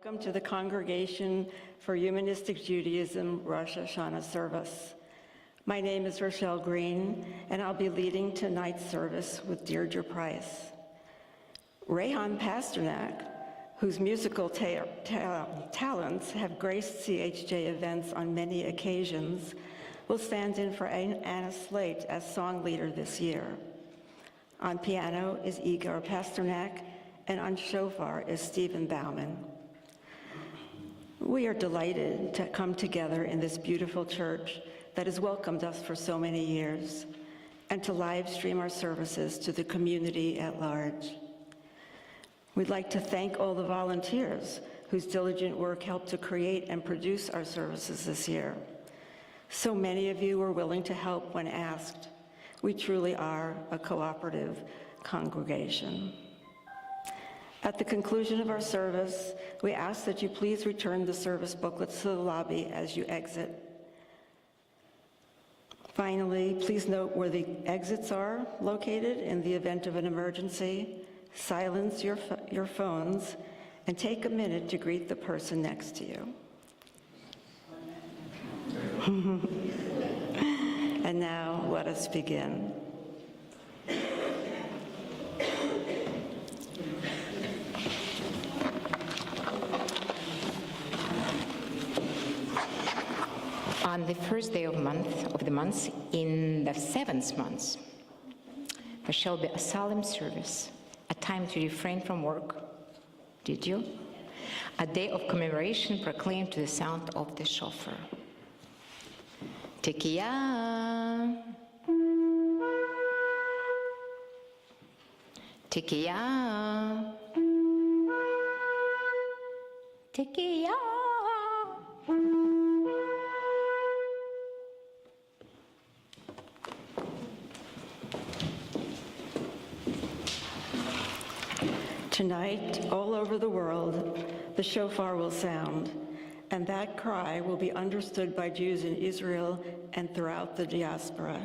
Welcome to the Congregation for Humanistic Judaism Rosh Hashanah service. My name is Rochelle Green, and I'll be leading tonight's service with Deirdre Price. Rehan Pasternak, whose musical talents have graced CHJ events on many occasions, will stand in for Anna Slate as song leader this year. On piano is Igor Pasternak, and on shofar is Stephen Bauman. We are delighted to come together in this beautiful church that has welcomed us for so many years, and to live stream our services to the community at large. We'd like to thank all the volunteers whose diligent work helped to create and produce our services this year. So many of you were willing to help when asked. We truly are a cooperative congregation. At the conclusion of our service, we ask that you please return the service booklets to the lobby as you exit. Finally, please note where the exits are located in the event of an emergency. Silence your phones and take a minute to greet the person next to you. And now let us begin. On the first day of the month, in the seventh month, there shall be a solemn service, a time to refrain from work. Did you? A day of commemoration proclaimed to the sound of the shofar. Tekiah, Tekiah, Tekiah. Tonight, all over the world, the shofar will sound, and that cry will be understood by Jews in Israel and throughout the diaspora.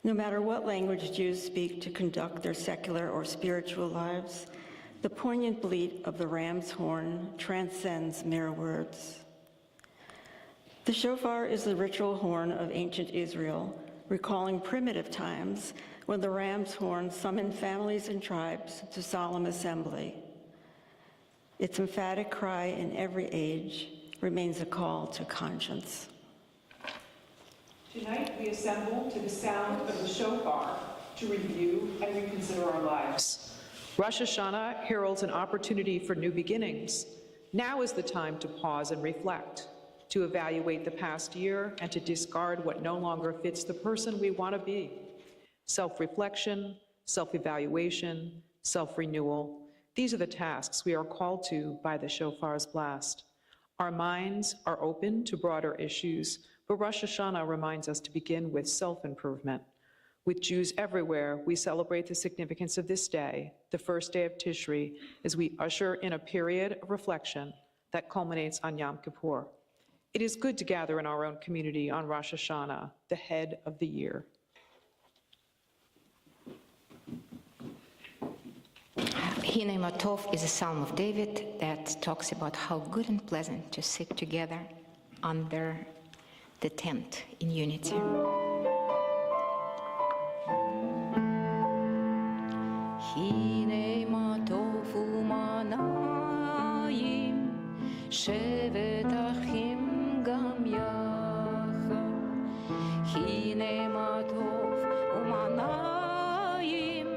No matter what language Jews speak to conduct their secular or spiritual lives, the poignant bleat of the ram's horn transcends mere words. The shofar is the ritual horn of ancient Israel, recalling primitive times when the ram's horn summoned families and tribes to solemn assembly. Its emphatic cry in every age remains a call to conscience. Tonight we assemble to the sound of the shofar to review and reconsider our lives. Rosh Hashanah heralds an opportunity for new beginnings. Now is the time to pause and reflect, to evaluate the past year and to discard what no longer fits the person we want to be. Self-reflection, self-evaluation, self-renewal. These are the tasks we are called to by the shofar's blast. Our minds are open to broader issues, but Rosh Hashanah reminds us to begin with self-improvement. With Jews everywhere, we celebrate the significance of this day, the first day of Tishri, as we usher in a period of reflection that culminates on Yom Kippur. It is good to gather in our own community on Rosh Hashanah, the head of the year. Hinei Matov is a psalm of David that talks about how good and pleasant to sit together under the tent in unity. Hinei Matov u'manayim shevet achim gam yachad. Hinei Matov u'manayim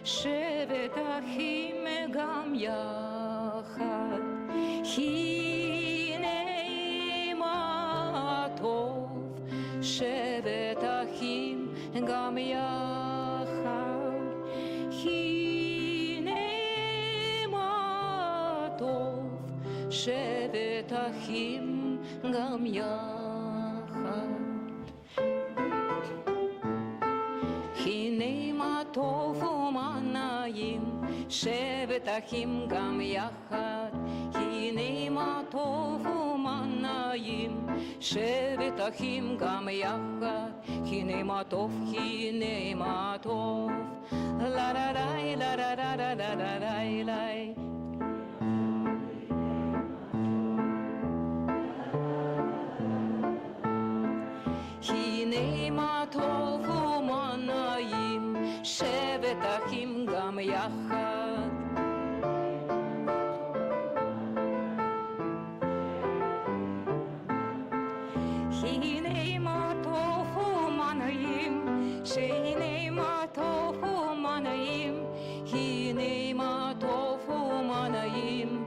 shevet achim gam yachad. Hinei ma tov shevet achim gam yachad. Hinei ma tov shevet achim gam yachad. Hinei ma tov u'manayim shevet achim gam yachad. Hinei ma tov u'manayim shevet achim gam yachad. Hinei ma tov la la la la la la la la la la. יחד. הנה מה טוב ומה נעים, שהנה מה טוב ומה נעים, הנה מה טוב ומה נעים,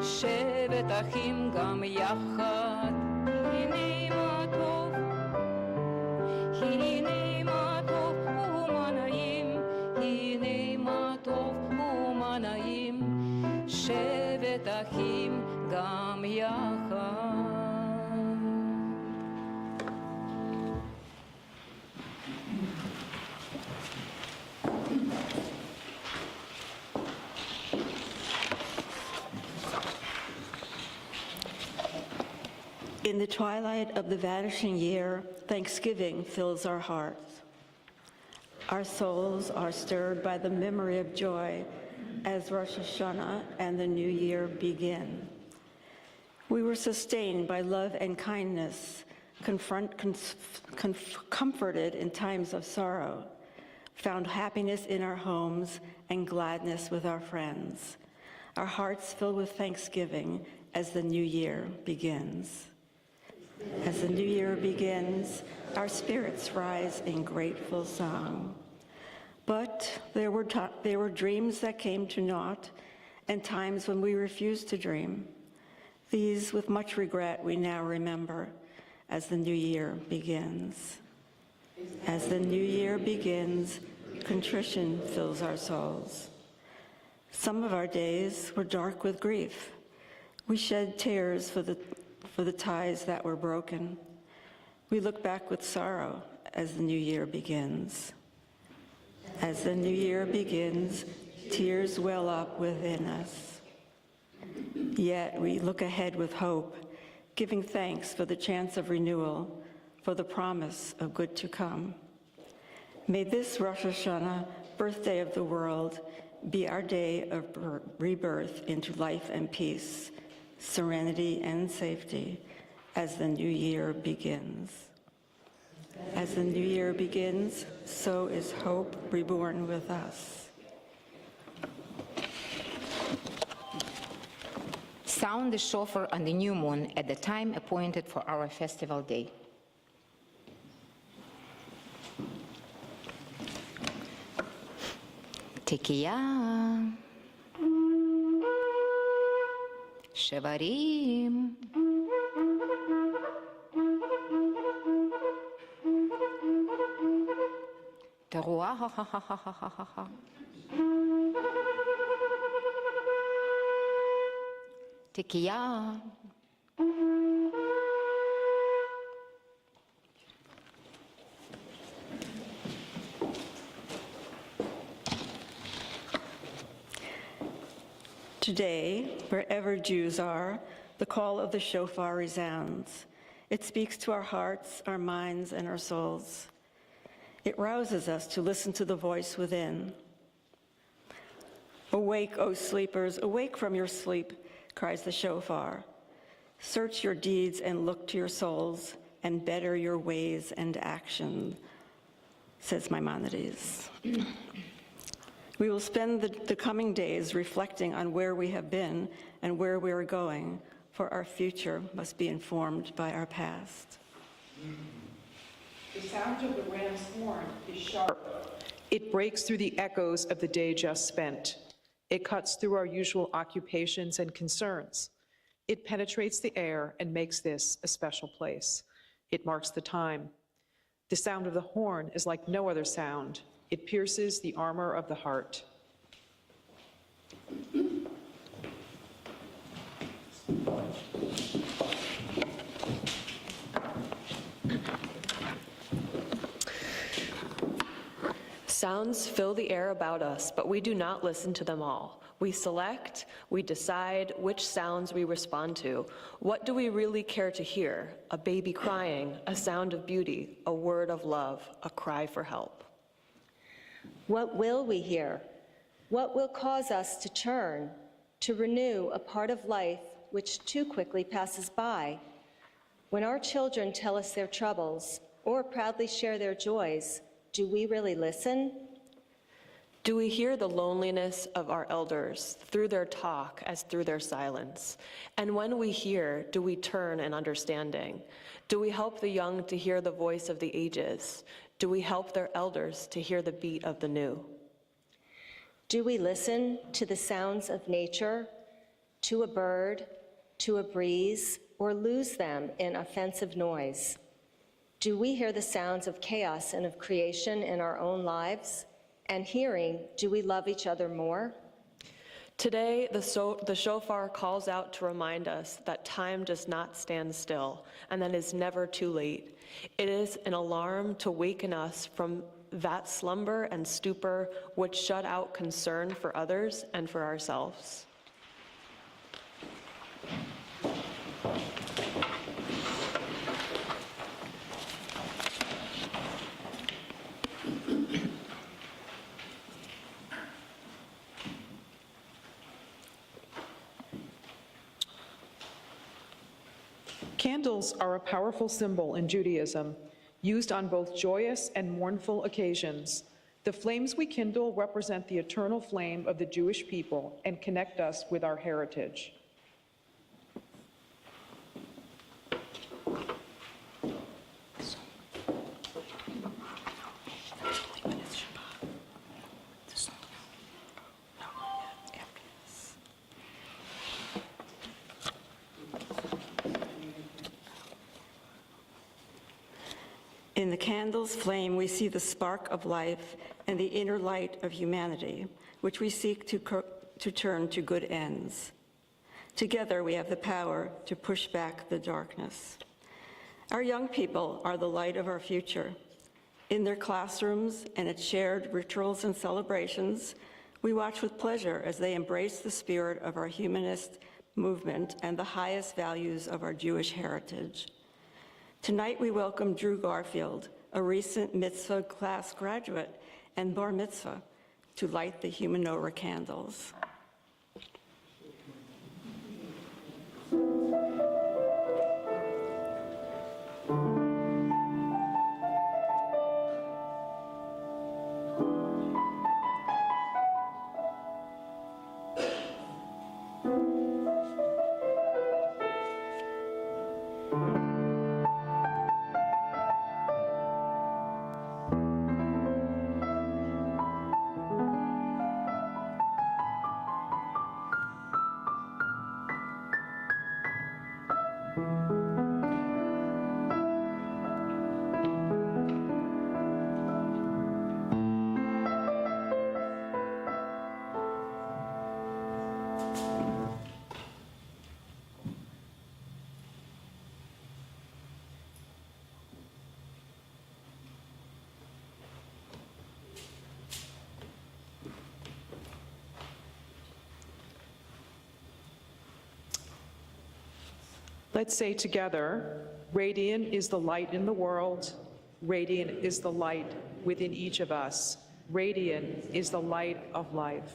שבת אחים גם יחד. הנה מה טוב, הנה מה טוב ומה נעים, הנה מה טוב ומה נעים, שבת אחים גם יחד. In the twilight of the vanishing year, thanksgiving fills our hearts. Our souls are stirred by the memory of joy as Rosh Hashanah and the new year begin. We were sustained by love and kindness, comforted in times of sorrow, found happiness in our homes and gladness with our friends. Our hearts fill with thanksgiving as the new year begins. As the new year begins, our spirits rise in grateful song. But there were dreams that came to naught and times when we refused to dream. These, with much regret, we now remember as the new year begins. As the new year begins, contrition fills our souls. Some of our days were dark with grief. We shed tears for the ties that were broken. We look back with sorrow as the new year begins. As the new year begins, tears well up within us. Yet we look ahead with hope, giving thanks for the chance of renewal, for the promise of good to come. May this Rosh Hashanah, birthday of the world, be our day of rebirth into life and peace, serenity and safety as the new year begins. As the new year begins, so is hope reborn with us. Sound the shofar on the new moon at the time appointed for our festival day. Tekiah, Shevarim, Teruah, Tekiah. Today, wherever Jews are, the call of the shofar resounds. It speaks to our hearts, our minds, and our souls. It rouses us to listen to the voice within. Awake, O sleepers, awake from your sleep, cries the shofar. Search your deeds and look to your souls, and better your ways and action, says Maimonides. We will spend the coming days reflecting on where we have been and where we are going, for our future must be informed by our past. The sound of the ram's horn is sharp. It breaks through the echoes of the day just spent. It cuts through our usual occupations and concerns. It penetrates the air and makes this a special place. It marks the time. The sound of the horn is like no other sound. It pierces the armor of the heart. Sounds fill the air about us, but we do not listen to them all. We select, we decide which sounds we respond to. What do we really care to hear? A baby crying, a sound of beauty, a word of love, a cry for help. What will we hear? What will cause us to turn, to renew a part of life which too quickly passes by? When our children tell us their troubles or proudly share their joys, do we really listen? Do we hear the loneliness of our elders through their talk as through their silence? And when we hear, do we turn in understanding? Do we help the young to hear the voice of the ages? Do we help their elders to hear the beat of the new? Do we listen to the sounds of nature, to a bird, to a breeze, or lose them in offensive noise? Do we hear the sounds of chaos and of creation in our own lives? And hearing, do we love each other more? Today, the shofar calls out to remind us that time does not stand still and that it is never too late. It is an alarm to waken us from that slumber and stupor which shut out concern for others and for ourselves. Candles are a powerful symbol in Judaism, used on both joyous and mournful occasions. The flames we kindle represent the eternal flame of the Jewish people and connect us with our heritage. In the candle's flame, we see the spark of life and the inner light of humanity, which we seek to turn to good ends. Together, we have the power to push back the darkness. Our young people are the light of our future. In their classrooms and at shared rituals and celebrations, we watch with pleasure as they embrace the spirit of our humanist movement and the highest values of our Jewish heritage. Tonight, we welcome Drew Garfield, a recent mitzvah class graduate and bar mitzvah, to light the menorah candles. Let's say together, radiant is the light in the world, radiant is the light within each of us, radiant is the light of life.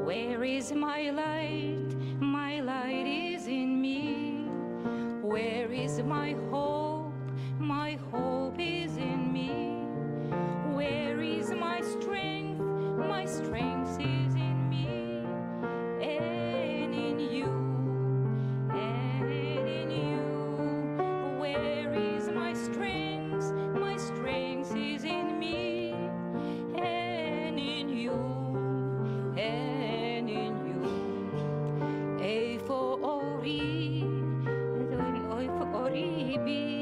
Where is my light? My light is in me. Where is my hope? My hope is in me. Where is my strength? My strength is in me. And in you. And in you. Where is my strength? My strength is in me. And in you. And in you. A for Ori, be.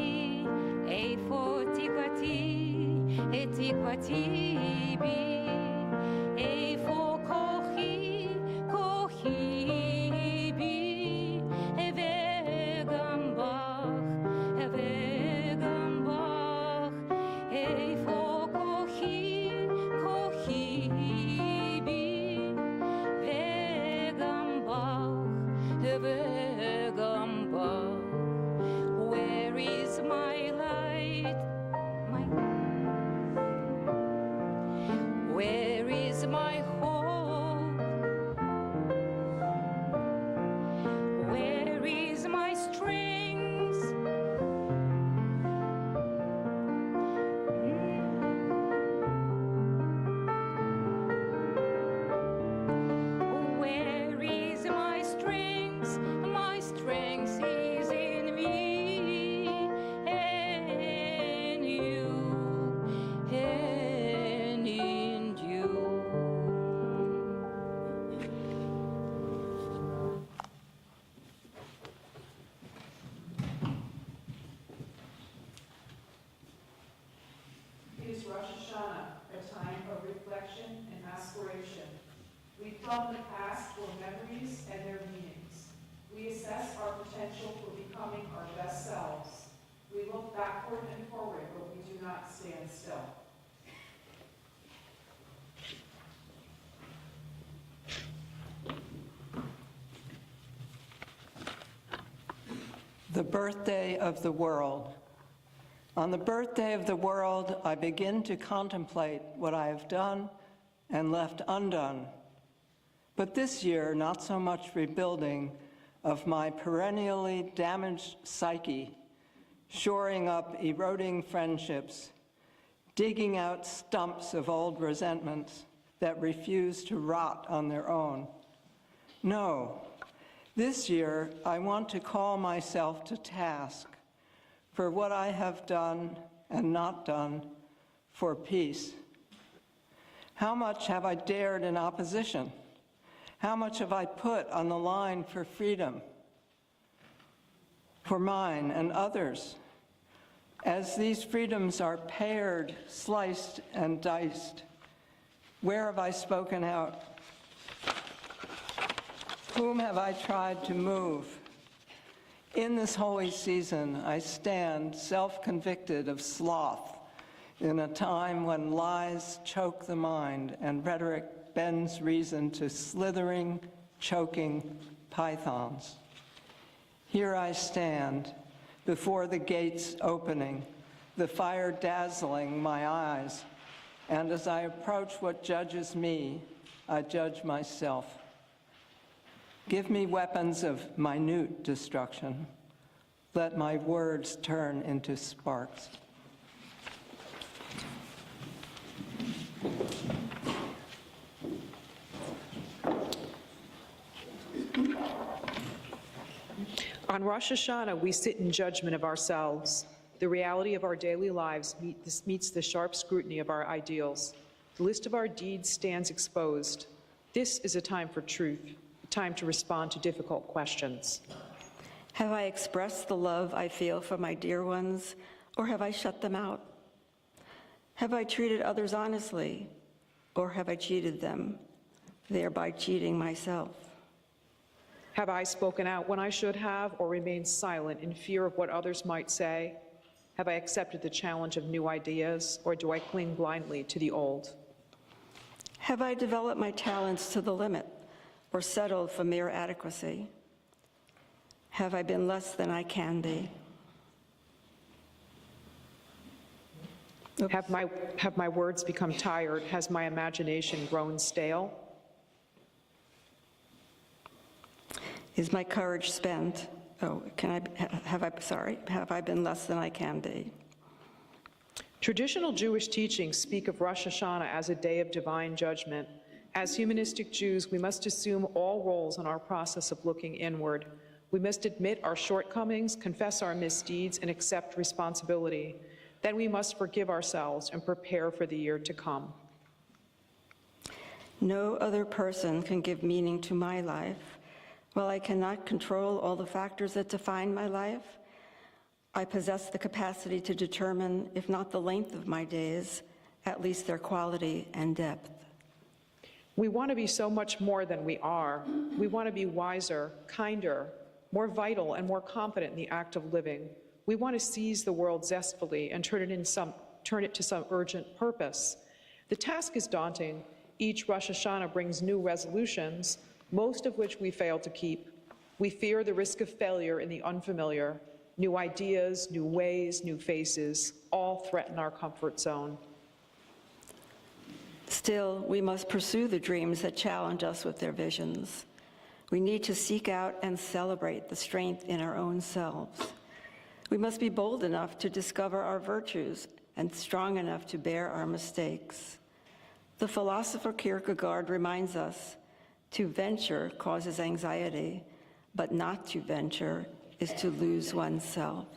We plumb the past for memories and their meanings. We assess our potential for becoming our best selves. We look backward and forward, but we do not stand still. The birthday of the world. On the birthday of the world, I begin to contemplate what I have done and left undone. But this year, not so much rebuilding of my perennially damaged psyche, shoring up eroding friendships, digging out stumps of old resentments that refuse to rot on their own. No, this year I want to call myself to task for what I have done and not done for peace. How much have I dared in opposition? How much have I put on the line for freedom, for mine and others? As these freedoms are pared, sliced, and diced, where have I spoken out? Whom have I tried to move? In this holy season, I stand self-convicted of sloth in a time when lies choke the mind and rhetoric bends reason to slithering, choking pythons. Here I stand, before the gates opening, the fire dazzling my eyes, and as I approach what judges me, I judge myself. Give me weapons of minute destruction. Let my words turn into sparks. On Rosh Hashanah, we sit in judgment of ourselves. The reality of our daily lives meets the sharp scrutiny of our ideals. The list of our deeds stands exposed. This is a time for truth, a time to respond to difficult questions. Have I expressed the love I feel for my dear ones, or have I shut them out? Have I treated others honestly, or have I cheated them, thereby cheating myself? Have I spoken out when I should have, or remained silent in fear of what others might say? Have I accepted the challenge of new ideas, or do I cling blindly to the old? Have I developed my talents to the limit, or settled for mere adequacy? Have I been less than I can be? Have my words become tired? Has my imagination grown stale? Is my courage spent? Have I been less than I can be? Traditional Jewish teachings speak of Rosh Hashanah as a day of divine judgment. As humanistic Jews, we must assume all roles in our process of looking inward. We must admit our shortcomings, confess our misdeeds, and accept responsibility. Then we must forgive ourselves and prepare for the year to come. No other person can give meaning to my life. While I cannot control all the factors that define my life, I possess the capacity to determine, if not the length of my days, at least their quality and depth. We want to be so much more than we are. We want to be wiser, kinder, more vital, and more confident in the act of living. We want to seize the world zestfully and turn it to some urgent purpose. The task is daunting. Each Rosh Hashanah brings new resolutions, most of which we fail to keep. We fear the risk of failure in the unfamiliar. New ideas, new ways, new faces, all threaten our comfort zone. Still, we must pursue the dreams that challenge us with their visions. We need to seek out and celebrate the strength in our own selves. We must be bold enough to discover our virtues and strong enough to bear our mistakes. The philosopher Kierkegaard reminds us, to venture causes anxiety, but not to venture is to lose oneself.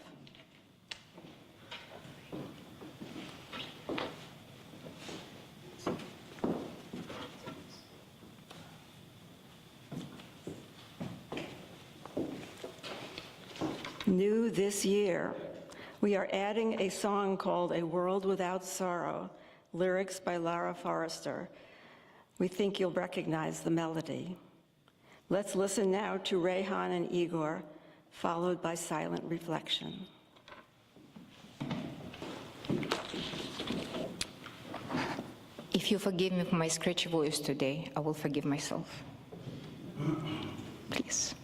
New this year, we are adding a song called A World Without Sorrow, lyrics by Lara Forrester. We think you'll recognize the melody. Let's listen now to Rayhan and Igor, followed by silent reflection. If you forgive me for my scratchy voice today, I will forgive myself. Please.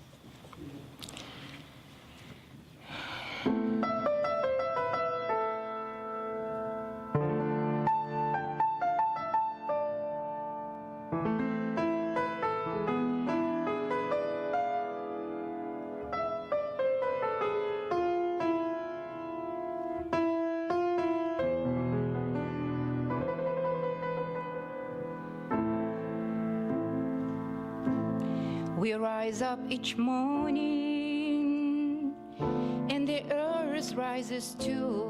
We rise up each morning, and the earth rises too.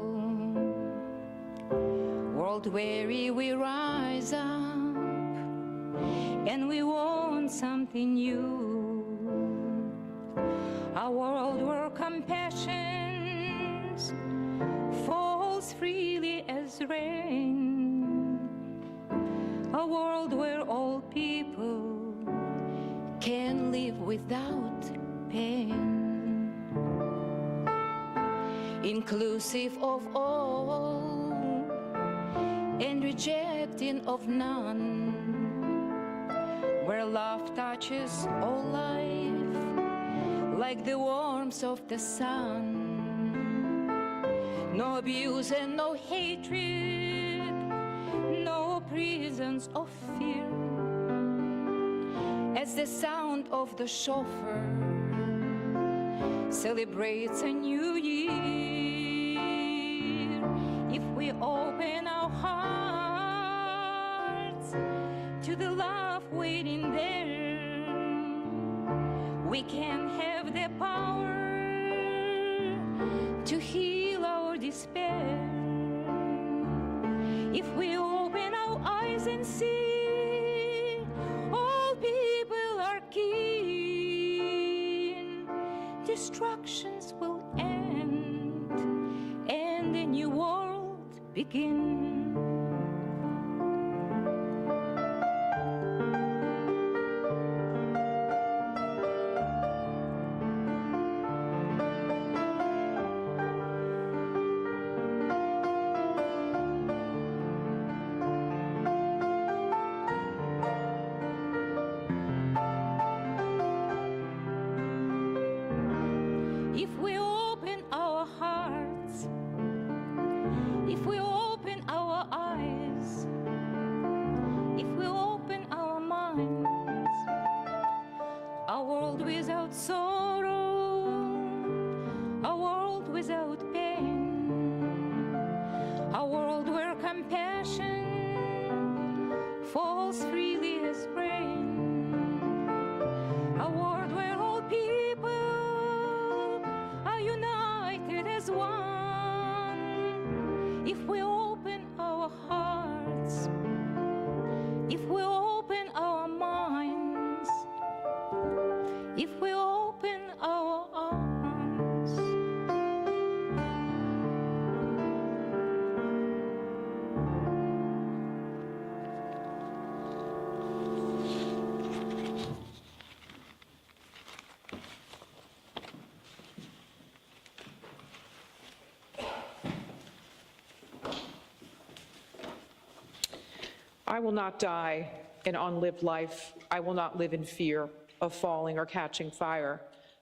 World weary, we rise up, and we want something new. A world where compassion falls freely as rain. A world where all people can live without pain, inclusive of all and rejecting of none, where love touches all life like the warmth of the sun. No abuse and no hatred, no prisons of fear, as the sound of the shofar celebrates a new year. If we open our hearts to the love waiting there, we can have the power to heal our despair. If we open our eyes and see all people are keen, destructions will end and a new world begin. If we open our hearts, if we open our eyes, if we open our minds, a world without sorrow, a world without pain, a world where compassion falls freely as rain, a world where all people are united as one. If we open our hearts, if we open our minds, if we open our arms. I will not die an unlived life. I will not live in fear of falling or catching fire.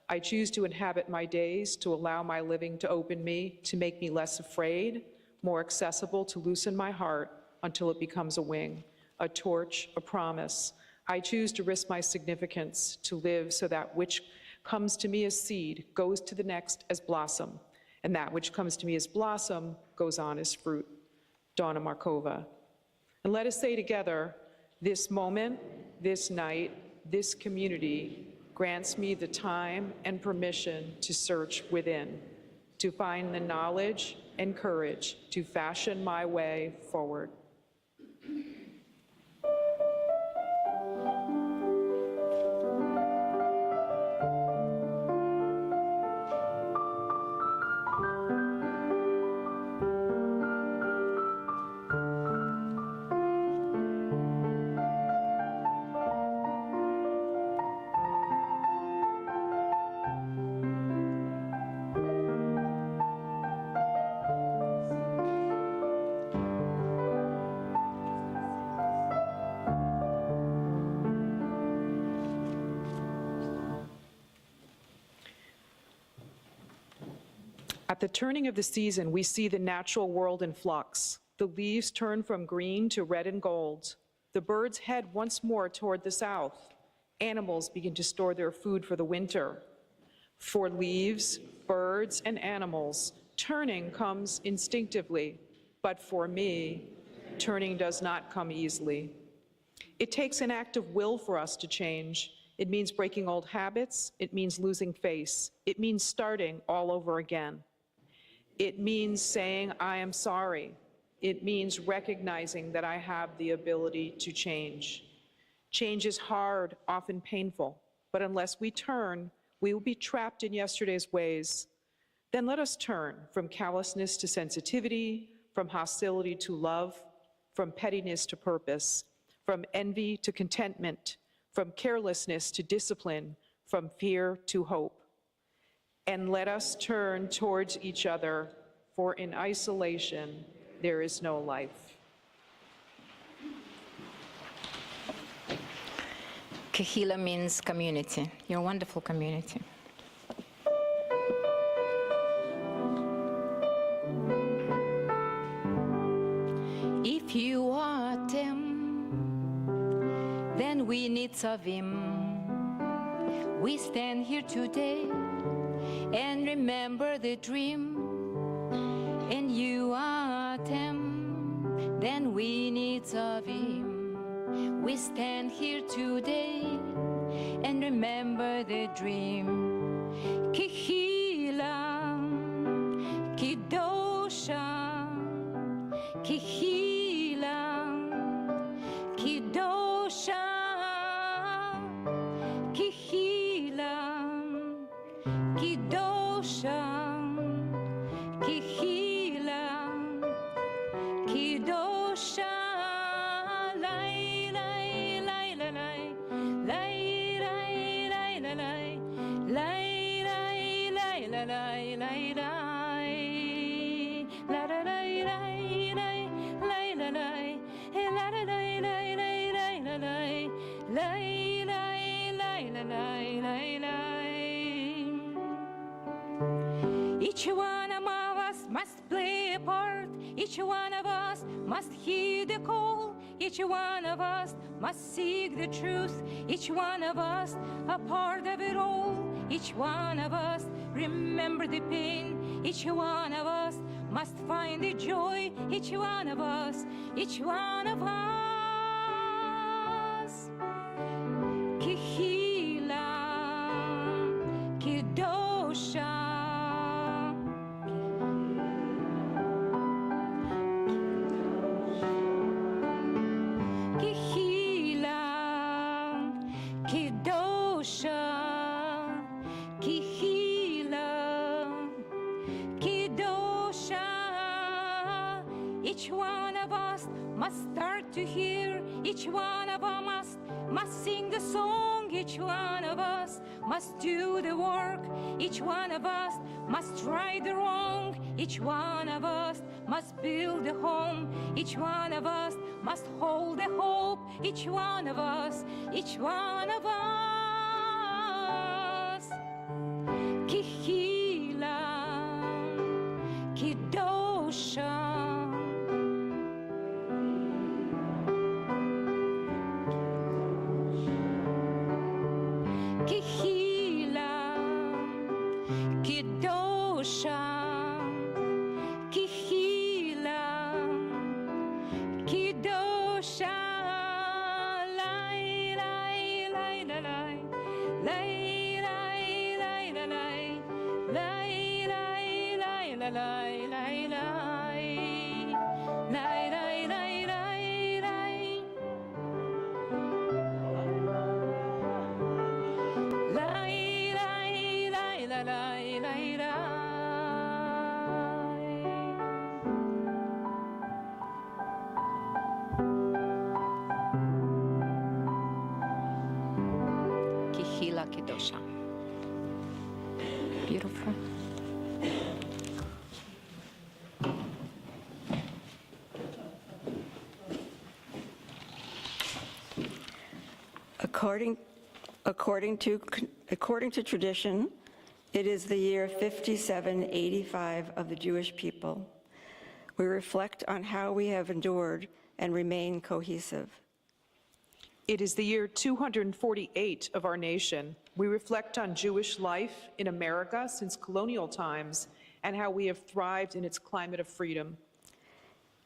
I choose to inhabit my days, to allow my living to open me, to make me less afraid, more accessible, to loosen my heart until it becomes a wing, a torch, a promise. I choose to risk my significance, to live so that which comes to me as seed goes to the next as blossom, and that which comes to me as blossom goes on as fruit. Donna Markova. And let us say together, this moment, this night, this community grants me the time and permission to search within, to find the knowledge and courage to fashion my way forward. At the turning of the season, we see the natural world in flux. The leaves turn from green to red and gold. The birds head once more toward the south. Animals begin to store their food for the winter. For leaves, birds, and animals, turning comes instinctively, but for me, turning does not come easily. It takes an act of will for us to change. It means breaking old habits. It means losing face. It means starting all over again. It means saying, I am sorry. It means recognizing that I have the ability to change. Change is hard, often painful, but unless we turn, we will be trapped in yesterday's ways. Then let us turn from callousness to sensitivity, from hostility to love, from pettiness to purpose, from envy to contentment, from carelessness to discipline, from fear to hope. And let us turn towards each other, for in isolation there is no life. Kehila means community. You're a wonderful community. If you are Tem, then we need Savim. We stand here today and remember the dream. And you are Tem, then we need Savim. We stand here today and remember the dream. Kehila, Kidosha, Kehila, Kidosha, Kehila, Kidosha, Kehila, Kidosha. Each one of us must play a part. Each one of us must heed the call. Each one of us must seek the truth. Each one of us a part of it all. Each one of us remember the pain. Each one of us must find the joy. Each one of us, each one of us. Kehila, Kidosha. Each one of us must start to hear. Each one of us must sing the song. Each one of us must do the work. Each one of us must right the wrong. Each one of us must build a home. Each one of us must hold the hope. Each one of us, each one of us. Kehila, Kidosha. Kehila, Kidosha, Kehila, Kidosha, lai lai lai lai lai lai lai lai lai lai lai lai lai lai lai lai lai lai. Kehila Kidosha. Beautiful. According to tradition, It is the year 5785 of the Jewish people. We reflect on how we have endured and remain cohesive. It is the year 248 of our nation. We reflect on Jewish life in America since colonial times and how we have thrived in its climate of freedom.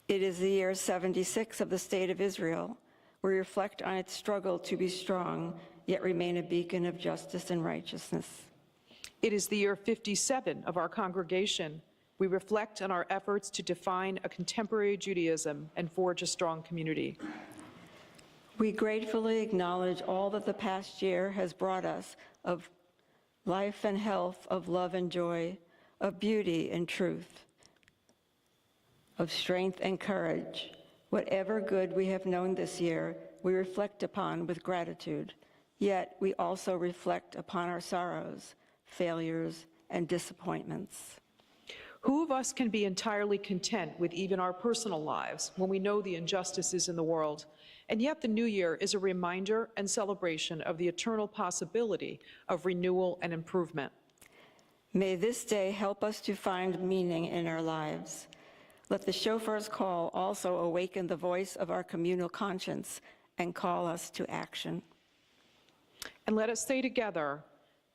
It is the year 76 of the State of Israel. We reflect on its struggle to be strong, yet remain a beacon of justice and righteousness. It is the year 57 of our congregation. We reflect on our efforts to define a contemporary Judaism and forge a strong community. We gratefully acknowledge all that the past year has brought us of life and health, of love and joy, of beauty and truth, of strength and courage. Whatever good we have known this year, we reflect upon with gratitude. Yet we also reflect upon our sorrows, failures, and disappointments. Who of us can be entirely content with even our personal lives when we know the injustices in the world? And yet the new year is a reminder and celebration of the eternal possibility of renewal and improvement. May this day help us to find meaning in our lives. Let the shofar's call also awaken the voice of our communal conscience and call us to action. And let us say together,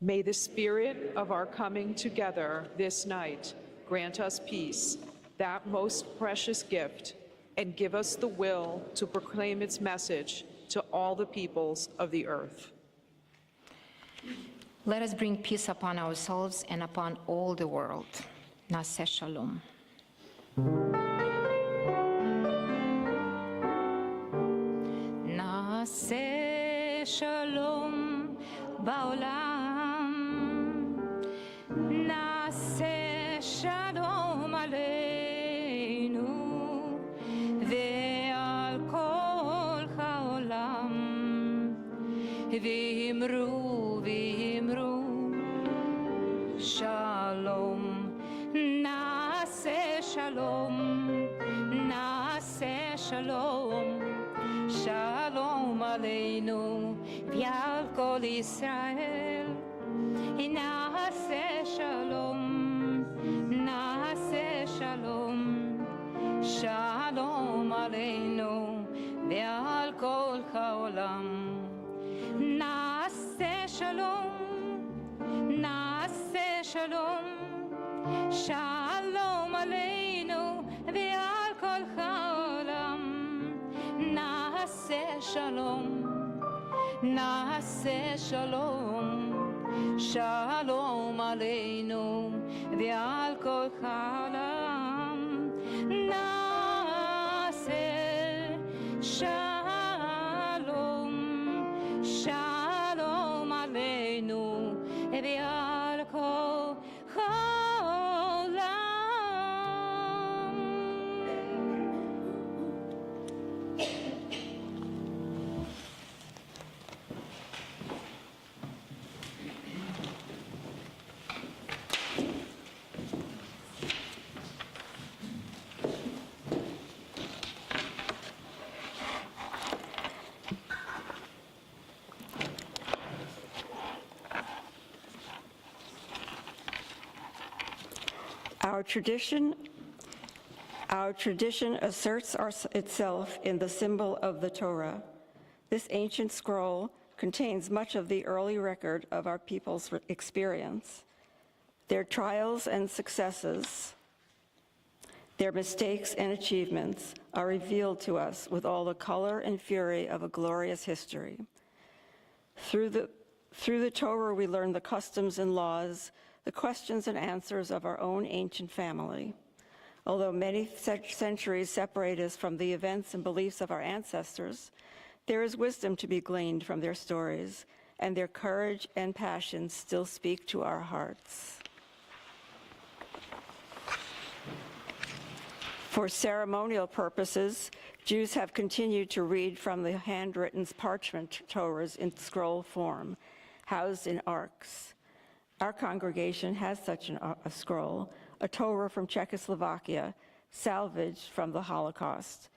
may the spirit of our coming together this night grant us peace, that most precious gift, and give us the will to proclaim its message to all the peoples of the earth. Let us bring peace upon ourselves and upon all the world. Naseh Shalom. נעשה שלום בעולם, נעשה שלום עלינו ועל כל העולם, ואמרו שלום, נעשה שלום, נעשה שלום, שלום עלינו ועל כל ישראל. נעשה שלום, נעשה שלום, שלום עלינו ועל כל העולם. נעשה שלום, נעשה שלום, שלום עלינו ועל כל העולם. נעשה שלום, נעשה שלום, שלום עלינו ועל כל העולם. נעשה שלום, שלום עלינו ועל כל העולם. Our tradition asserts itself in the symbol of the Torah. This ancient scroll contains much of the early record of our people's experience, their trials and successes, their mistakes and achievements are revealed to us with all the color and fury of a glorious history. Through the Torah, we learn the customs and laws, the questions and answers of our own ancient family. Although many centuries separate us from the events and beliefs of our ancestors, there is wisdom to be gleaned from their stories, and their courage and passion still speak to our hearts. For ceremonial purposes, Jews have continued to read from the handwritten parchment Torahs in scroll form, housed in arks. Our congregation has such a scroll, a Torah from Czechoslovakia, salvaged from the Holocaust.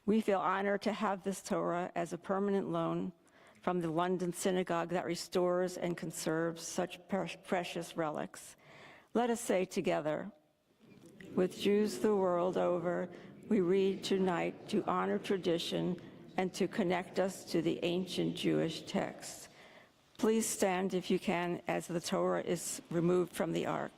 We feel honored to have this Torah as a permanent loan from the London synagogue that restores and conserves such precious relics. Let us say together, with Jews the world over, we read tonight to honor tradition and to connect us to the ancient Jewish texts. Please stand if you can as the Torah is removed from the ark.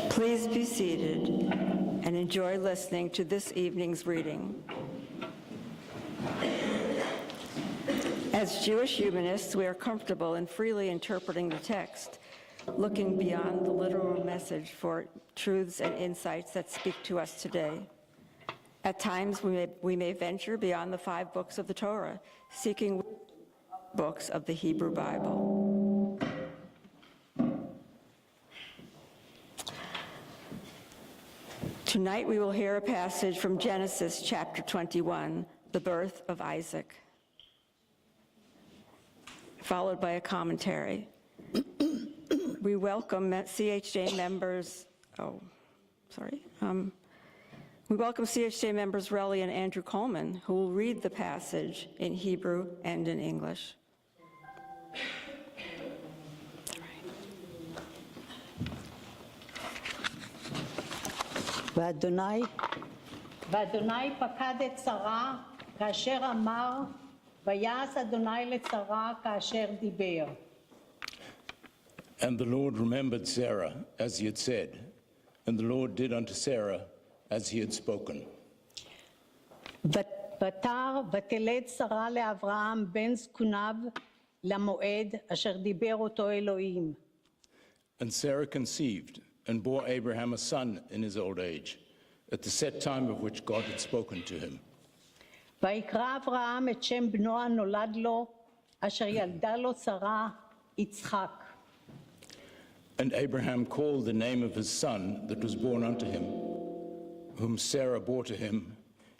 Please be seated and enjoy listening to this evening's reading. As Jewish humanists, we are comfortable in freely interpreting the text, looking beyond the literal message for truths and insights that speak to us today. At times, we may venture beyond the 5 books of the Torah, seeking books of the Hebrew Bible. Tonight we will hear a passage from Genesis chapter 21, the birth of Isaac, followed by a commentary. We welcome CHJ members, we welcome CHJ members Relly and Andrew Coleman, who will read the passage in Hebrew and in English. ואדוני פקד את שרה כאשר אמר, ויעש אדוני לשרה כאשר דיבר. And the Lord remembered Sarah as he had said, and the Lord did unto Sarah as he had spoken. ותר ותלד שרה לאברהם בן זקוניו למועד אשר דיבר אותו אלוהים. And Sarah conceived and bore Abraham a son in his old age, at the set time of which God had spoken to him. ויקרא אברהם את שם בנו הנולד לו, אשר ילדה לו שרה, יצחק. And Abraham called the name of his son that was born unto him, whom Sarah bore to him,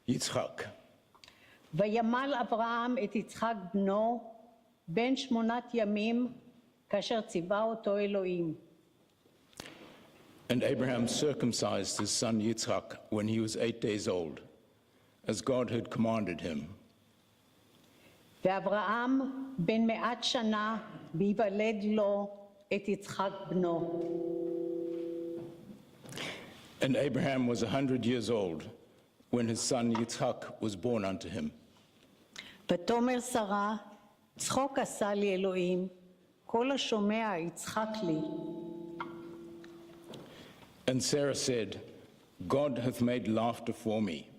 Yitzchak. וימל אברהם את יצחק בנו, בן 8 ימים, כאשר ציווה אותו אלוהים. And Abraham circumcised his son Yitzchak when he was 8 days old, as God had commanded him. ואברהם בן 100 שנה, ויוולד לו את יצחק בנו. And Abraham was 100 years old when his son Yitzchak was born unto him. ותאמר שרה, צחוק עשה לי אלוהים, כל השומע יצחק לי. And Sarah said, God hath made laughter for me.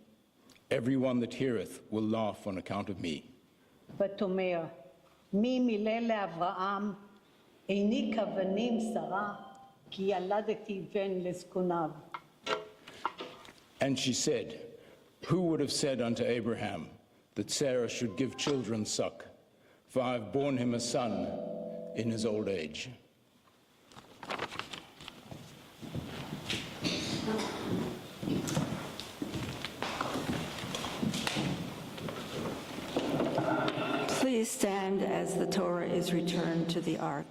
Everyone that heareth will laugh on account of me. ותאמר, מי מילל לאברהם, איני כבנים שרה, כי ילדתי בן לזקוניו. And she said, who would have said unto Abraham that Sarah should give children suck? For I have borne him a son in his old age. Please stand as the Torah is returned to the ark.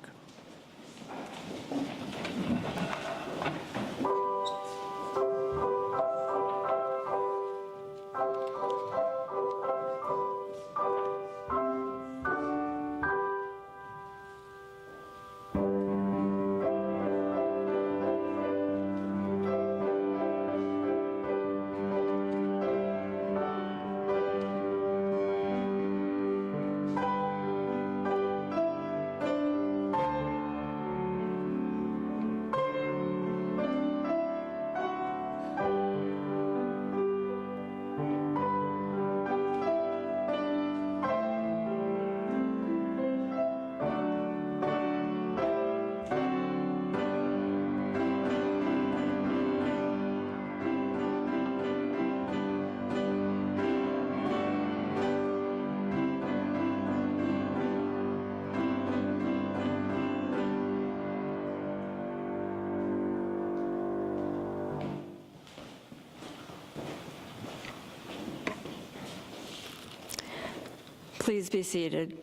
Please be seated.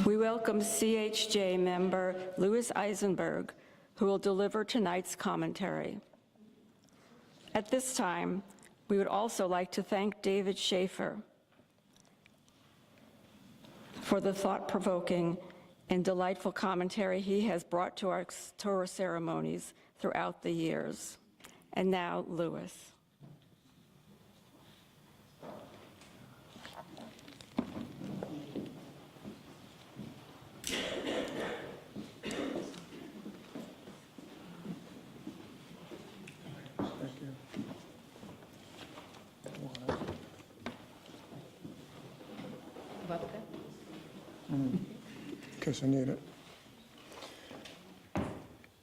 We welcome CHJ member Louis Eisenberg, who will deliver tonight's commentary. At this time, we would also like to thank David Schaefer for the thought-provoking and delightful commentary he has brought to our Torah ceremonies throughout the years. And now, Louis. In case I need it.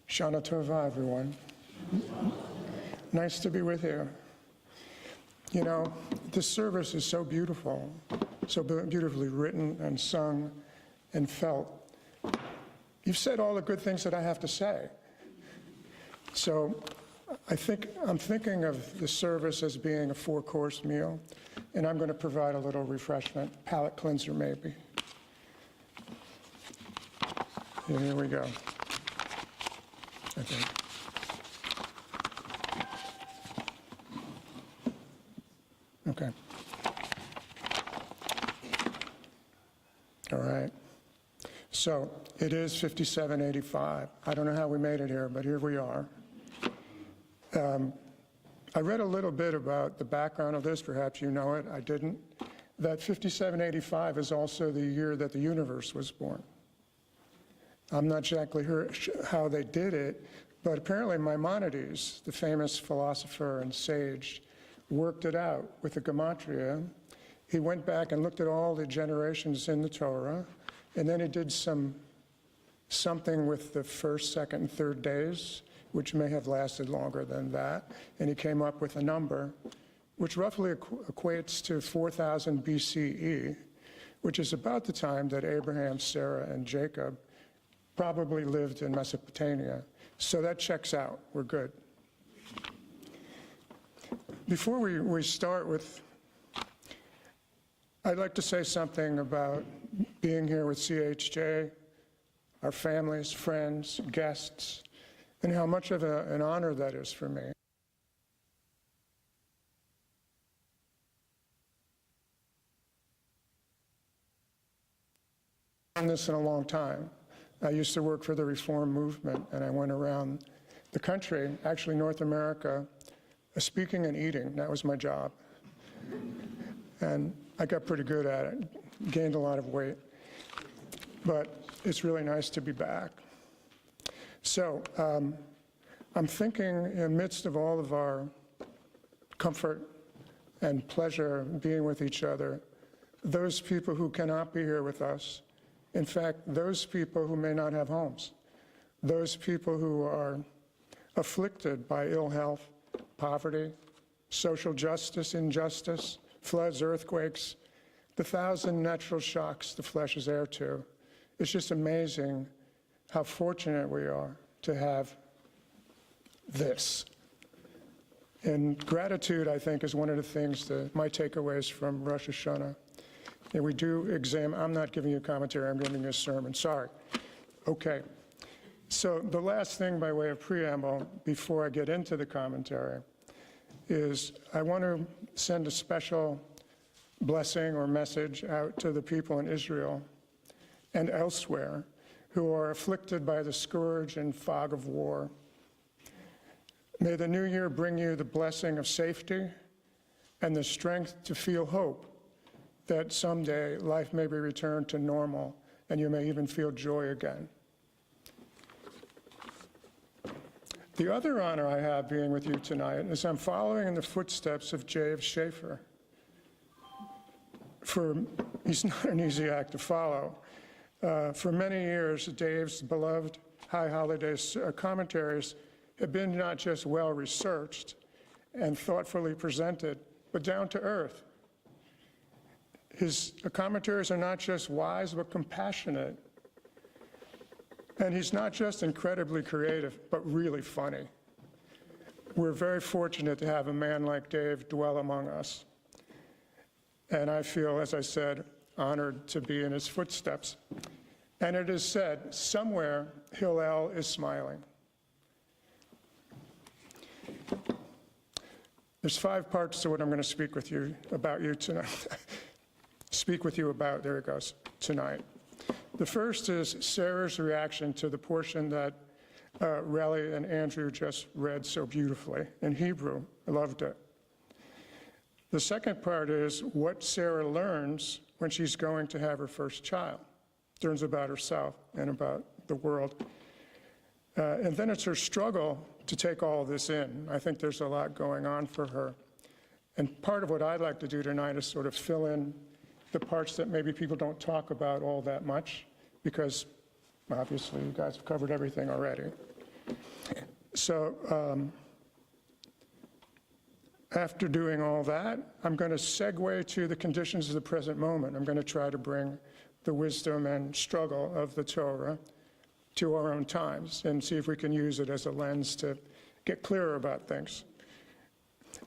Shana Tova, everyone. Nice to be with you. You know, this service is so beautiful, so beautifully written and sung and felt. You've said all the good things that I have to say. So I'm thinking of the service as being a 4-course meal, and I'm going to provide a little refreshment, palate cleanser maybe. Here we go. I think. Okay. All right. So it is 5785. I don't know how we made it here, but here we are. I read a little bit about the background of this. Perhaps you know it. I didn't. That 5785 is also the year that the universe was born. I'm not exactly sure how they did it, but apparently Maimonides, the famous philosopher and sage, worked it out with the gematria. He went back and looked at all the generations in the Torah, and then he did something with the first, second, and third days, which may have lasted longer than that, and he came up with a number which roughly equates to 4000 BCE, which is about the time that Abraham, Sarah, and Jacob probably lived in Mesopotamia. So that checks out. We're good. Before we start with, I'd like to say something about being here with CHJ, our families, friends, guests, and how much of an honor that is for me. I've done this in a long time. I used to work for the Reform movement, and I went around the country, actually North America, speaking and eating. That was my job. And I got pretty good at it, gained a lot of weight. But it's really nice to be back. So I'm thinking, in the midst of all of our comfort and pleasure being with each other, those people who cannot be here with us, in fact, those people who may not have homes, those people who are afflicted by ill health, poverty, social justice, injustice, floods, earthquakes, the 1,000 natural shocks the flesh is heir to. It's just amazing how fortunate we are to have this. And gratitude, I think, is one of the things that my takeaways from Rosh Hashanah. And we do examine, I'm not giving you commentary, I'm giving you a sermon, sorry. Okay, so the last thing by way of preamble, before I get into the commentary, is I want to send a special blessing or message out to the people in Israel and elsewhere who are afflicted by the scourge and fog of war. May the new year bring you the blessing of safety and the strength to feel hope that someday life may be returned to normal and you may even feel joy again. The other honor I have being with you tonight is I'm following in the footsteps of Dave Schaefer. He's not an easy act to follow. For many years, Dave's beloved High Holidays commentaries have been not just well-researched and thoughtfully presented, but down to earth. His commentaries are not just wise, but compassionate. And he's not just incredibly creative, but really funny. We're very fortunate to have a man like Dave dwell among us. And I feel, as I said, honored to be in his footsteps. And it is said, somewhere Hillel is smiling. There's 5 parts to what I'm going to speak with you about tonight. There it goes, tonight. The first is Sarah's reaction to the portion that Relly and Andrew just read so beautifully in Hebrew. I loved it. The second part is what Sarah learns when she's going to have her first child. Learns about herself and about the world. And then it's her struggle to take all this in. I think there's a lot going on for her. And part of what I'd like to do tonight is sort of fill in the parts that maybe people don't talk about all that much, because obviously you guys have covered everything already. So after doing all that, I'm going to segue to the conditions of the present moment. I'm going to try to bring the wisdom and struggle of the Torah to our own times and see if we can use it as a lens to get clearer about things.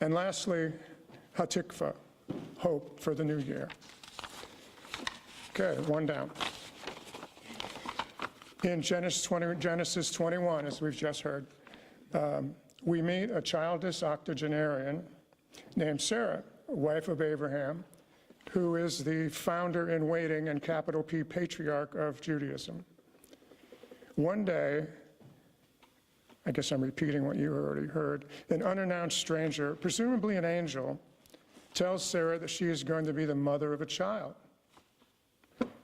And lastly, Hatikva, hope for the new year. Okay, one down. In Genesis 21, as we've just heard, we meet a childless octogenarian named Sarah, wife of Abraham, who is the founder-in-waiting and capital P patriarch of Judaism. One day, I guess I'm repeating what you already heard, an unannounced stranger, presumably an angel, tells Sarah that she is going to be the mother of a child.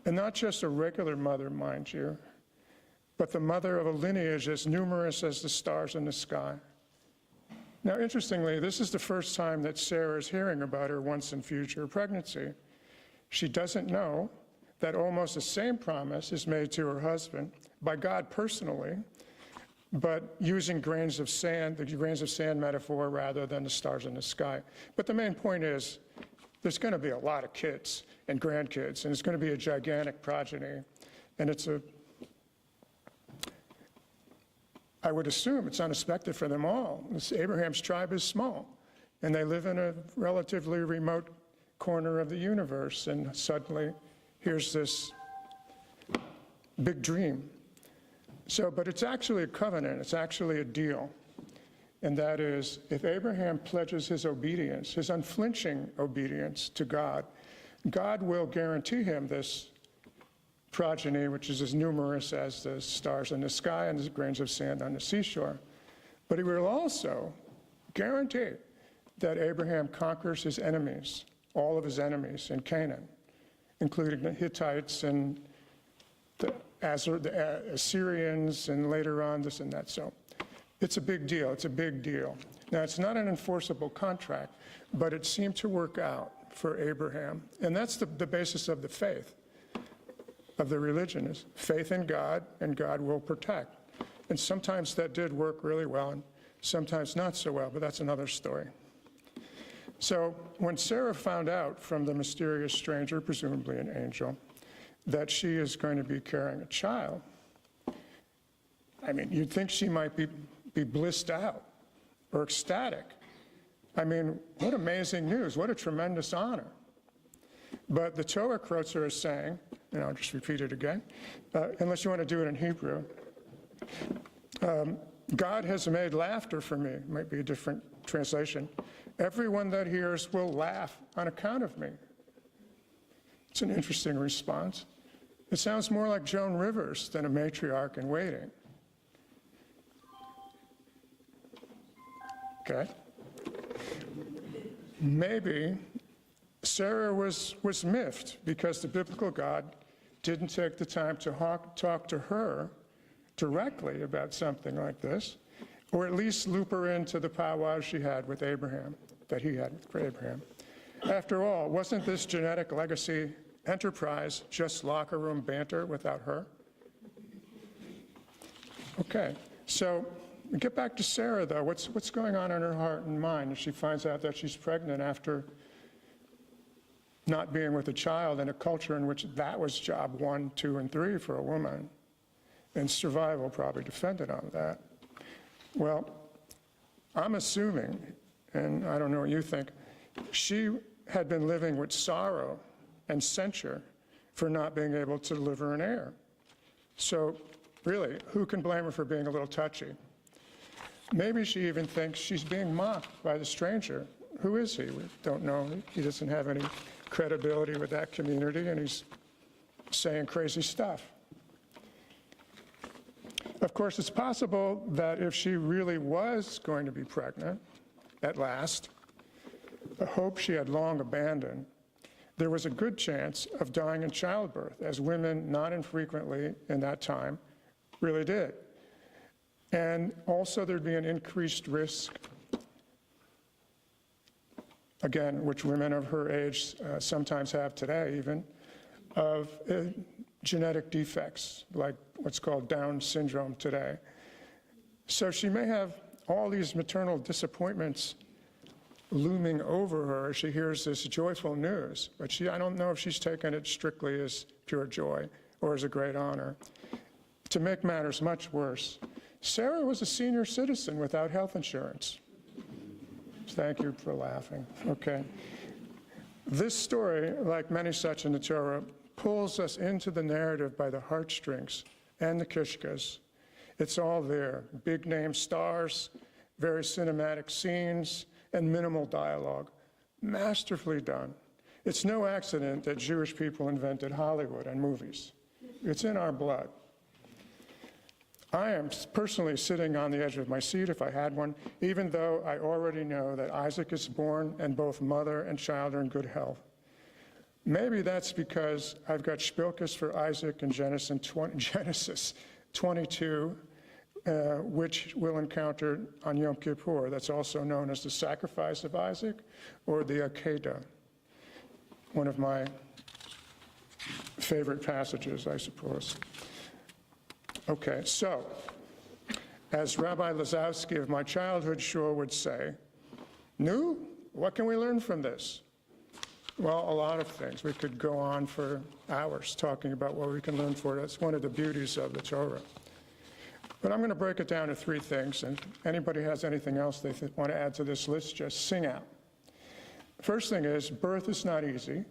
And not just a regular mother, mind you, but the mother of a lineage as numerous as the stars in the sky. Now, interestingly, this is the first time that Sarah is hearing about her once and future pregnancy. She doesn't know that almost the same promise is made to her husband by God personally, but using grains of sand, the grains of sand metaphor rather than the stars in the sky. But the main point is, there's going to be a lot of kids and grandkids, and it's going to be a gigantic progeny. And I would assume it's unexpected for them all. Abraham's tribe is small, and they live in a relatively remote corner of the universe, and suddenly here's this big dream. But it's actually a covenant, it's actually a deal. And that is, if Abraham pledges his obedience, his unflinching obedience to God, God will guarantee him this progeny, which is as numerous as the stars in the sky and the grains of sand on the seashore. But he will also guarantee that Abraham conquers his enemies, all of his enemies in Canaan, including the Hittites and the Assyrians, and later on this and that. So it's a big deal. It's a big deal. Now, it's not an enforceable contract, but it seemed to work out for Abraham. And that's the basis of the faith, of the religion, is faith in God, and God will protect. And sometimes that did work really well, and sometimes not so well, but that's another story. So when Sarah found out from the mysterious stranger, presumably an angel, that she is going to be carrying a child, I mean, you'd think she might be blissed out or ecstatic. I mean, what amazing news, what a tremendous honor. But the Torah quoter is saying, and I'll just repeat it again, unless you want to do it in Hebrew, God has made laughter for me, might be a different translation. Everyone that hears will laugh on account of me. It's an interesting response. It sounds more like Joan Rivers than a matriarch in waiting. Okay. Maybe Sarah was miffed because the biblical God didn't take the time to talk to her directly about something like this, or at least loop her into the powwow she had with Abraham, that he had with Abraham. After all, wasn't this genetic legacy enterprise just locker room banter without her? Okay, so get back to Sarah, though. What's going on in her heart and mind as she finds out that she's pregnant after not being with a child in a culture in which that was job 1, 2, and 3 for a woman, and survival probably depended on that? Well, I'm assuming, and I don't know what you think, she had been living with sorrow and censure for not being able to deliver an heir. So really, who can blame her for being a little touchy? Maybe she even thinks she's being mocked by the stranger. Who is he? We don't know. He doesn't have any credibility with that community, and he's saying crazy stuff. Of course, it's possible that if she really was going to be pregnant, at last, a hope she had long abandoned, there was a good chance of dying in childbirth, as women not infrequently in that time really did. And also there'd be an increased risk, again, which women of her age sometimes have today even, of genetic defects, like what's called Down syndrome today. So she may have all these maternal disappointments looming over her as she hears this joyful news, but I don't know if she's taken it strictly as pure joy or as a great honor. To make matters much worse, Sarah was a senior citizen without health insurance. Thank you for laughing. Okay. This story, like many such in the Torah, pulls us into the narrative by the heartstrings and the kishkas. It's all there. Big name stars, very cinematic scenes, and minimal dialogue. Masterfully done. It's no accident that Jewish people invented Hollywood and movies. It's in our blood. I am personally sitting on the edge of my seat, if I had one, even though I already know that Isaac is born and both mother and child are in good health. Maybe that's because I've got Spilkus for Isaac in Genesis 22, which we'll encounter on Yom Kippur. That's also known as the sacrifice of Isaac, or the Akedah, one of my favorite passages, I suppose. Okay, so, as Rabbi Lazowski of my childhood shul would say, "Nu, what can we learn from this?" Well, a lot of things. We could go on for hours talking about what we can learn from it. That's one of the beauties of the Torah. But I'm going to break it down to 3 things, and anybody has anything else they want to add to this list, just sing out. First thing is, birth is not easy.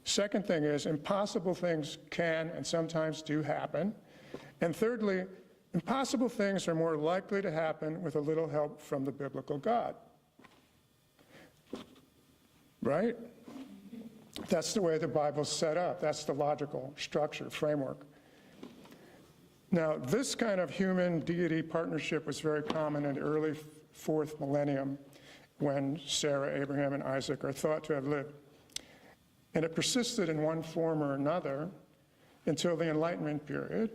Second thing is, impossible things can and sometimes do happen. And thirdly, impossible things are more likely to happen with a little help from the biblical God. Right? That's the way the Bible's set up. That's the logical structure, framework. Now, this kind of human-deity partnership was very common in the early 4th millennium when Sarah, Abraham, and Isaac are thought to have lived. And it persisted in one form or another until the Enlightenment period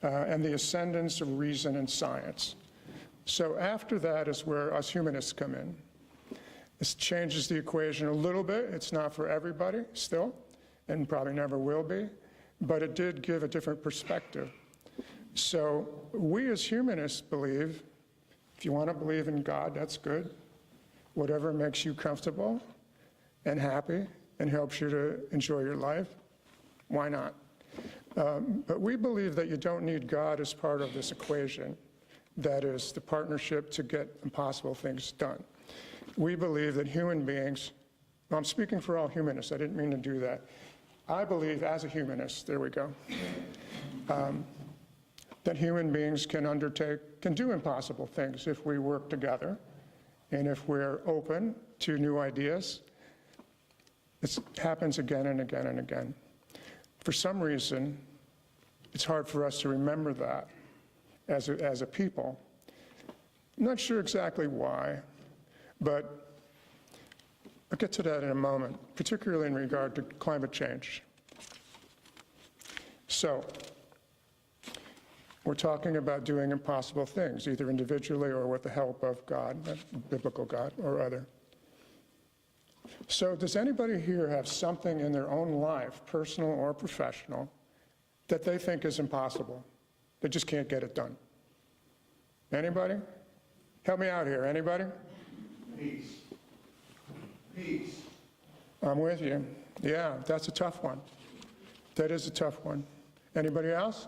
and the ascendance of reason and science. So after that is where us humanists come in. This changes the equation a little bit. It's not for everybody still, and probably never will be, but it did give a different perspective. So we as humanists believe, if you want to believe in God, that's good. Whatever makes you comfortable and happy and helps you to enjoy your life, why not? But we believe that you don't need God as part of this equation, that is, the partnership to get impossible things done. We believe that human beings, well, I'm speaking for all humanists, I didn't mean to do that. I believe, as a humanist, there we go, that human beings can do impossible things if we work together and if we're open to new ideas. It happens again and again and again. For some reason, it's hard for us to remember that as a people. I'm not sure exactly why, but I'll get to that in a moment, particularly in regard to climate change. So, we're talking about doing impossible things, either individually or with the help of God, biblical God, or other. So does anybody here have something in their own life, personal or professional, that they think is impossible? They just can't get it done. Anybody? Help me out here. Anybody? Peace. Peace. I'm with you. Yeah, that's a tough one. That is a tough one. Anybody else?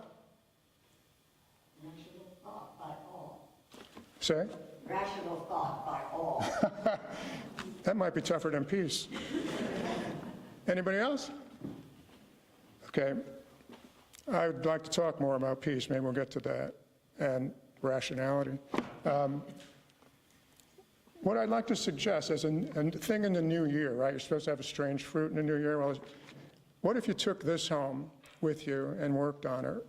Rational thought by all. Say? Rational thought by all. That might be tougher than peace. Anybody else? Okay. I would like to talk more about peace. Maybe we'll get to that. And rationality. What I'd like to suggest as a thing in the new year, right? You're supposed to have a strange fruit in the new year. Well, what if you took this home with you and worked on it?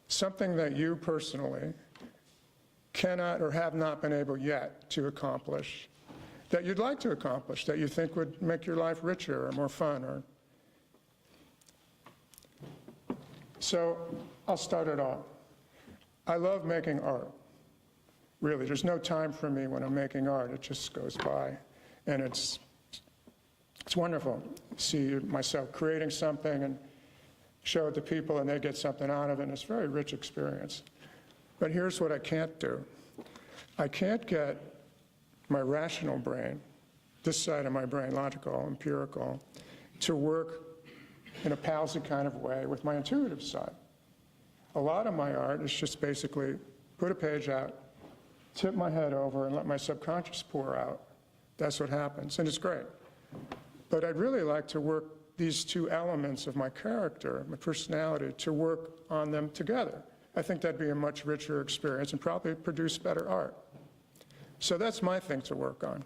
Something that you personally cannot or have not been able yet to accomplish, that you'd like to accomplish, that you think would make your life richer or more fun. So I'll start it off. I love making art. Really, there's no time for me when I'm making art. It just goes by. And it's wonderful to see myself creating something and show it to people and they get something out of it. And it's a very rich experience. But here's what I can't do. I can't get my rational brain, this side of my brain, logical, empirical, to work in a palsy kind of way with my intuitive side. A lot of my art is just basically put a page out, tip my head over, and let my subconscious pour out. That's what happens, and it's great. But I'd really like to work these two elements of my character, my personality, to work on them together. I think that'd be a much richer experience and probably produce better art. So that's my thing to work on.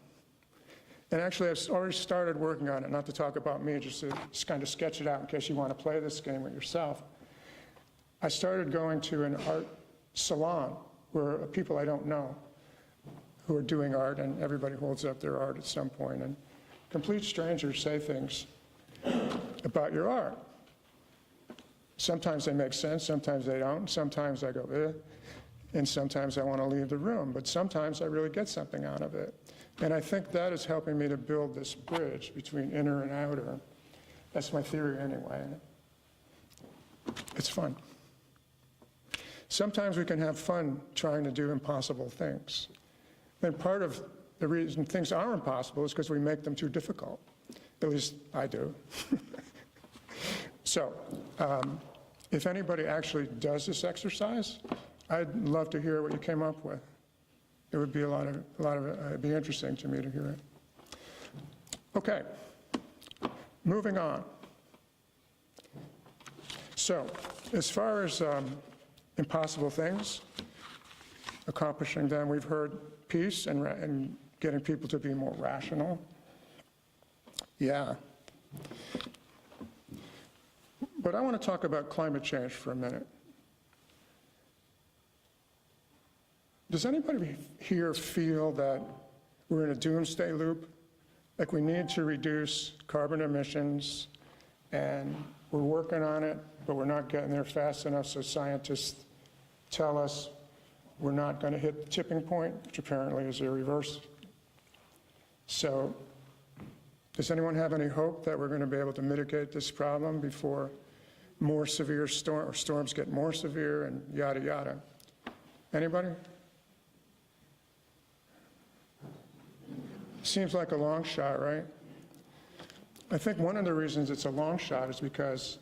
And actually, I've already started working on it, not to talk about me, just to kind of sketch it out in case you want to play this game with yourself. I started going to an art salon where people I don't know who are doing art, and everybody holds up their art at some point, and complete strangers say things about your art. Sometimes they make sense, sometimes they don't, sometimes I go, eh, and sometimes I want to leave the room, but sometimes I really get something out of it. And I think that is helping me to build this bridge between inner and outer. That's my theory anyway. It's fun. Sometimes we can have fun trying to do impossible things. And part of the reason things are impossible is because we make them too difficult. At least I do. So, if anybody actually does this exercise, I'd love to hear what you came up with. It would be it'd be interesting to me to hear it. Okay, moving on. So, as far as impossible things, accomplishing them, we've heard peace and getting people to be more rational. Yeah. But I want to talk about climate change for a minute. Does anybody here feel that we're in a doomsday loop? Like we need to reduce carbon emissions and we're working on it, but we're not getting there fast enough, so scientists tell us we're not going to hit the tipping point, which apparently is irreversible. So does anyone have any hope that we're going to be able to mitigate this problem before more severe storms get more severe and yada, yada? Anybody? Seems like a long shot, right? I think one of the reasons it's a long shot is because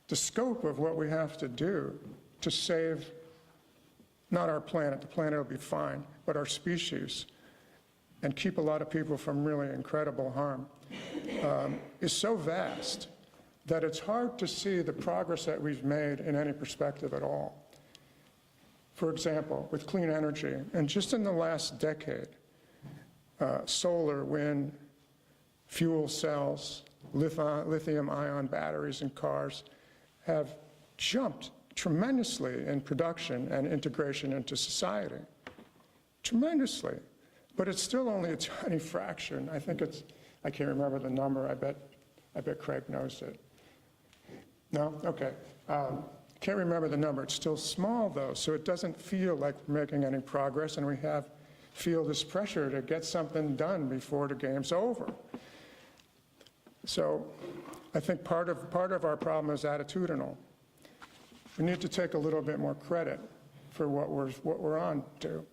the scope of what we have to do to save not our planet, the planet will be fine, but our species, and keep a lot of people from really incredible harm, is so vast that it's hard to see the progress that we've made in any perspective at all. For example, with clean energy, and just in the last decade, solar, wind, fuel cells, lithium-ion batteries in cars have jumped tremendously in production and integration into society. Tremendously. But it's still only a tiny fraction. I think it's, I can't remember the number. I bet Craig knows it. No? Okay. Can't remember the number. It's still small, though, so it doesn't feel like we're making any progress, and we feel this pressure to get something done before the game's over. So I think part of our problem is attitudinal. We need to take a little bit more credit for what we're on to,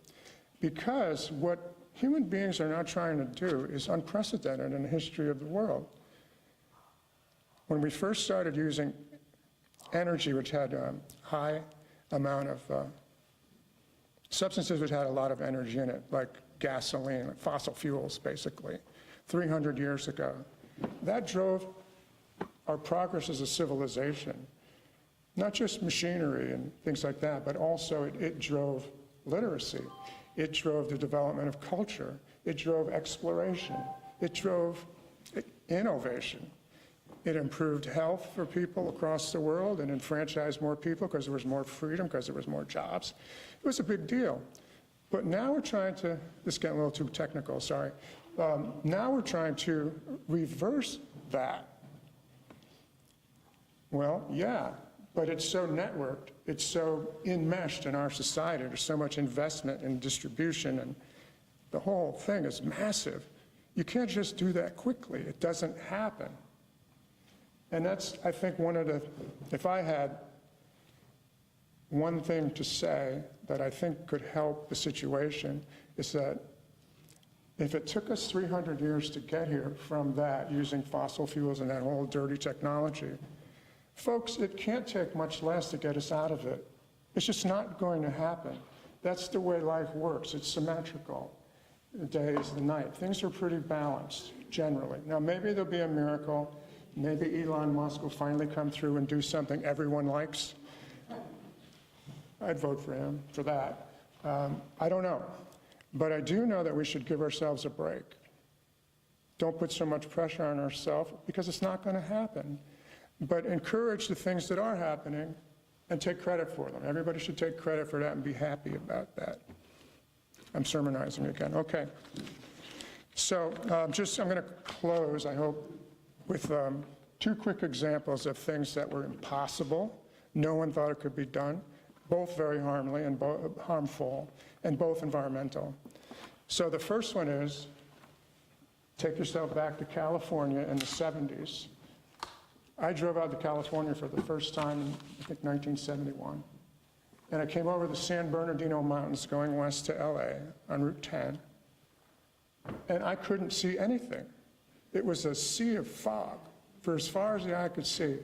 because what human beings are now trying to do is unprecedented in the history of the world. When we first started using energy, which had a high amount of substances which had a lot of energy in it, like gasoline, like fossil fuels, basically, 300 years ago, that drove our progress as a civilization. Not just machinery and things like that, but also it drove literacy. It drove the development of culture. It drove exploration. It drove innovation. It improved health for people across the world and enfranchised more people because there was more freedom, because there was more jobs. It was a big deal. But now we're trying to, this is getting a little too technical, sorry. Now we're trying to reverse that. Well, yeah. But it's so networked, it's so enmeshed in our society. There's so much investment in distribution, and the whole thing is massive. You can't just do that quickly. It doesn't happen. And that's, I think, one of the, if I had one thing to say that I think could help the situation, is that if it took us 300 years to get here from that, using fossil fuels and that whole dirty technology, folks, it can't take much less to get us out of it. It's just not going to happen. That's the way life works. It's symmetrical. The day is the night. Things are pretty balanced, generally. Now, maybe there'll be a miracle. Maybe Elon Musk will finally come through and do something everyone likes. I'd vote for him for that. I don't know. But I do know that we should give ourselves a break. Don't put so much pressure on ourselves, because it's not going to happen. But encourage the things that are happening and take credit for them. Everybody should take credit for that and be happy about that. I'm sermonizing again. Okay. So I'm going to close, I hope, with two quick examples of things that were impossible. No one thought it could be done, both very harmful, and both environmental. So the first one is, take yourself back to California in the 70s. I drove out to California for the first time in, I think, 1971. And I came over the San Bernardino Mountains going west to LA on Route 10. And I couldn't see anything. It was a sea of fog for as far as the eye could see.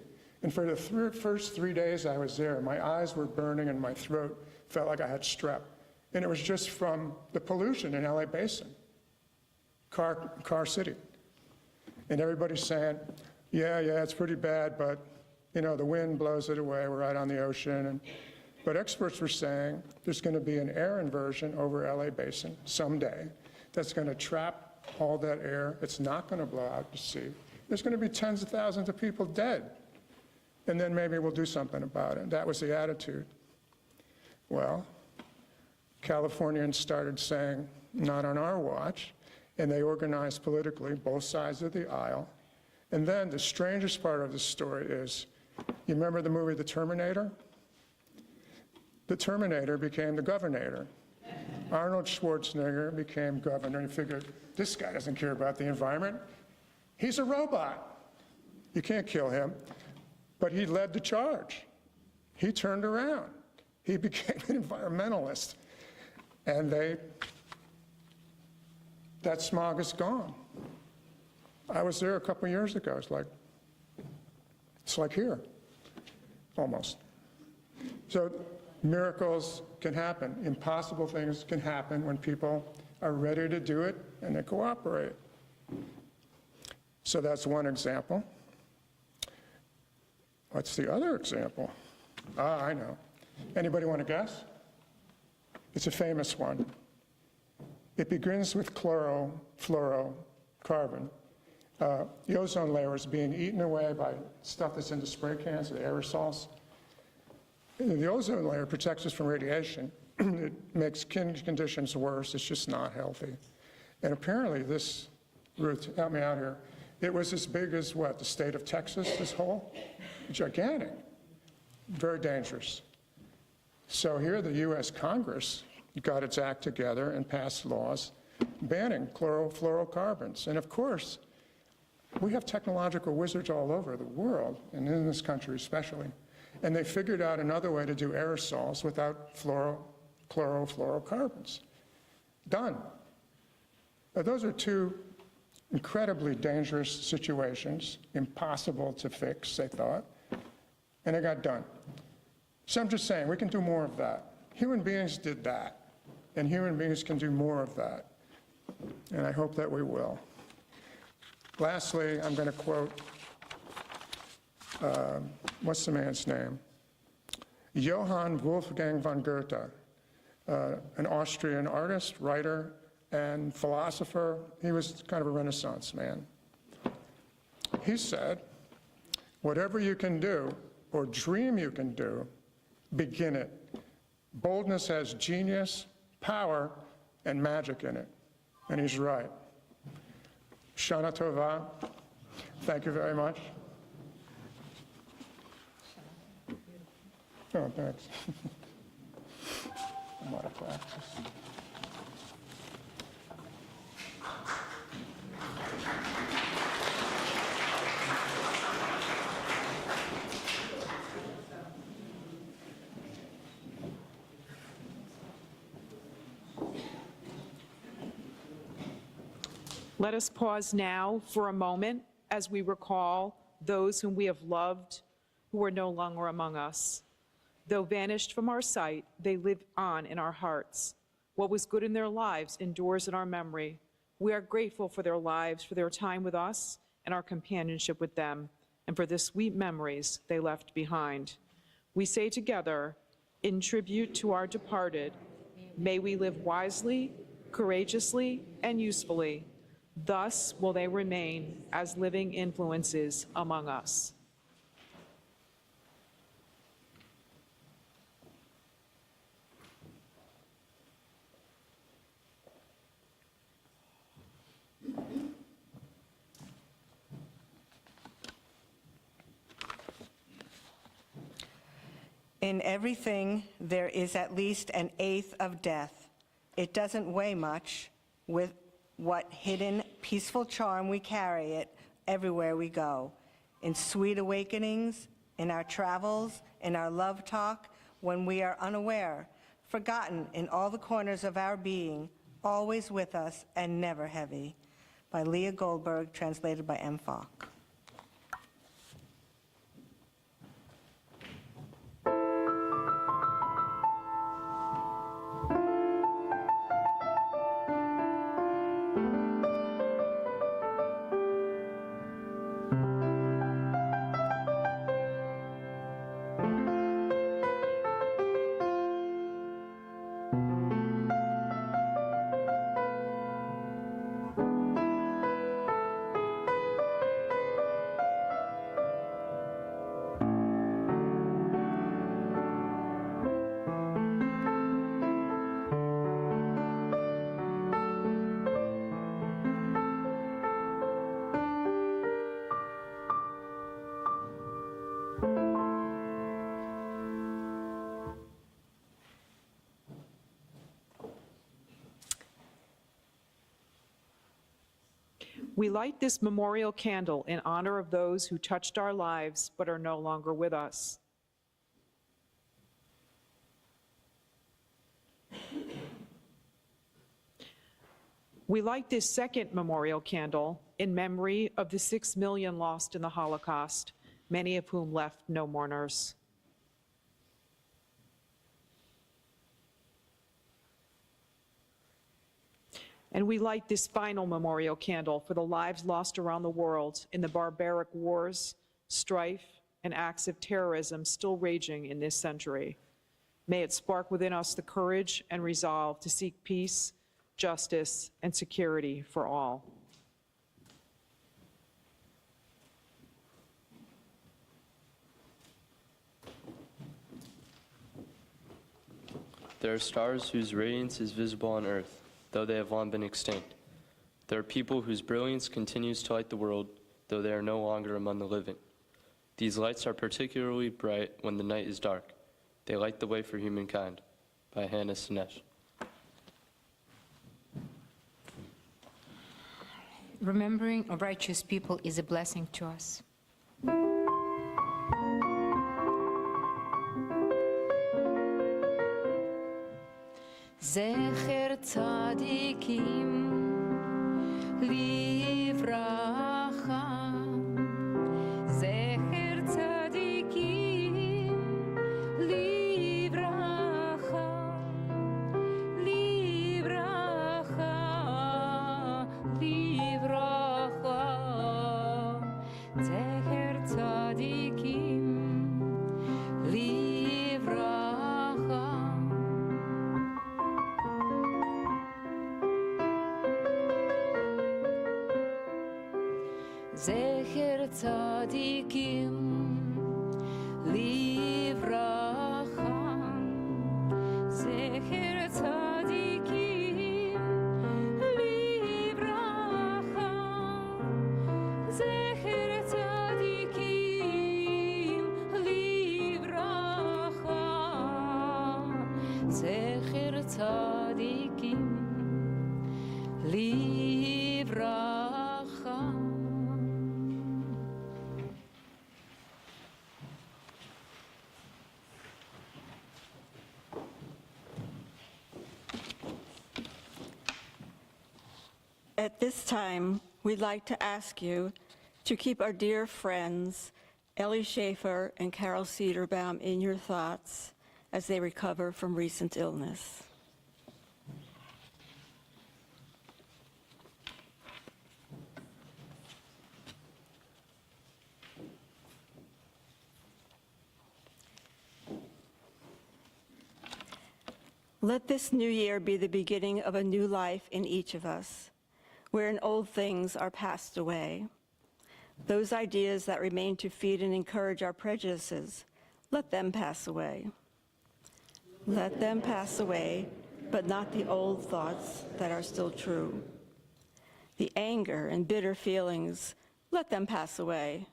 And for the first 3 days I was there, my eyes were burning and my throat felt like I had strep. And it was just from the pollution in LA Basin, car city. And everybody's saying, yeah, it's pretty bad, but the wind blows it away. We're right on the ocean. But experts were saying there's going to be an air inversion over LA Basin someday that's going to trap all that air. It's not going to blow out to sea. There's going to be tens of thousands of people dead. And then maybe we'll do something about it. That was the attitude. Well, Californians started saying, not on our watch. And they organized politically, both sides of the aisle. And then the strangest part of the story is, you remember the movie The Terminator? The Terminator became the governor. Arnold Schwarzenegger became governor and figured, this guy doesn't care about the environment. He's a robot. You can't kill him. But he led the charge. He turned around. He became an environmentalist. And that smog is gone. I was there a couple years ago. It's like here. almost. So miracles can happen. Impossible things can happen when people are ready to do it and they cooperate. So that's one example. What's the other example? Ah, I know. Anybody want to guess? It's a famous one. It begins with chlorofluorocarbon. The ozone layer is being eaten away by stuff that's in the spray cans, the aerosols. The ozone layer protects us from radiation. It makes skin conditions worse. It's just not healthy. And apparently this, Ruth, help me out here, it was as big as what, the state of Texas, this hole? Gigantic. Very dangerous. So here the US Congress got its act together and passed laws banning chlorofluorocarbons. And of course, we have technological wizards all over the world, and in this country especially. And they figured out another way to do aerosols without chlorofluorocarbons. Done. But those are two incredibly dangerous situations, impossible to fix, they thought, and it got done. So I'm just saying, we can do more of that. Human beings did that, and human beings can do more of that, and I hope that we will. Lastly, I'm going to quote, what's the man's name? Johann Wolfgang von Goethe, an Austrian artist, writer, and philosopher. He was kind of a Renaissance man. He said, whatever you can do or dream you can do, begin it. Boldness has genius, power, and magic in it. And he's right. Shana Tova. Thank you very much. Oh, thanks. I'm out of practice. Let us pause now for a moment as we recall those whom we have loved who are no longer among us. Though vanished from our sight, they live on in our hearts. What was good in their lives endures in our memory. We are grateful for their lives, for their time with us and our companionship with them, and for the sweet memories they left behind. We say together, in tribute to our departed, may we live wisely, courageously, and usefully. Thus will they remain as living influences among us. In everything, there is at least an eighth of death. It doesn't weigh much. With what hidden, peaceful charm we carry it everywhere we go. In sweet awakenings, in our travels, in our love talk, when we are unaware, forgotten in all the corners of our being, always with us and never heavy. By Leah Goldberg, translated by M. Falk. We light this memorial candle in honor of those who touched our lives but are no longer with us. We light this second memorial candle in memory of the 6 million lost in the Holocaust, many of whom left no mourners. And we light this final memorial candle for the lives lost around the world in the barbaric wars, strife, and acts of terrorism still raging in this century. May it spark within us the courage and resolve to seek peace, justice, and security for all. There are stars whose radiance is visible on earth, though they have long been extinct. There are people whose brilliance continues to light the world, though they are no longer among the living. These lights are particularly bright when the night is dark. They light the way for humankind. By Hannah Sinesh. Remembering a righteous people is a blessing to us. זכר צדיקים לברכה, זכר צדיקים לברכה, לברכה, לברכה, זכר צדיקים לברכה. זכר צדיקים לברכה, זכר צדיקים לברכה, זכר צדיקים לברכה, זכר צדיקים לברכה. At this time, we'd like to ask you to keep our dear friends, Ellie Schaefer and Carol Cederbaum, in your thoughts as they recover from recent illness. Let this new year be the beginning of a new life in each of us, wherein old things are passed away. Those ideas that remain to feed and encourage our prejudices, let them pass away. Let them pass away, but not the old thoughts that are still true. The anger and bitter feelings, let them pass away.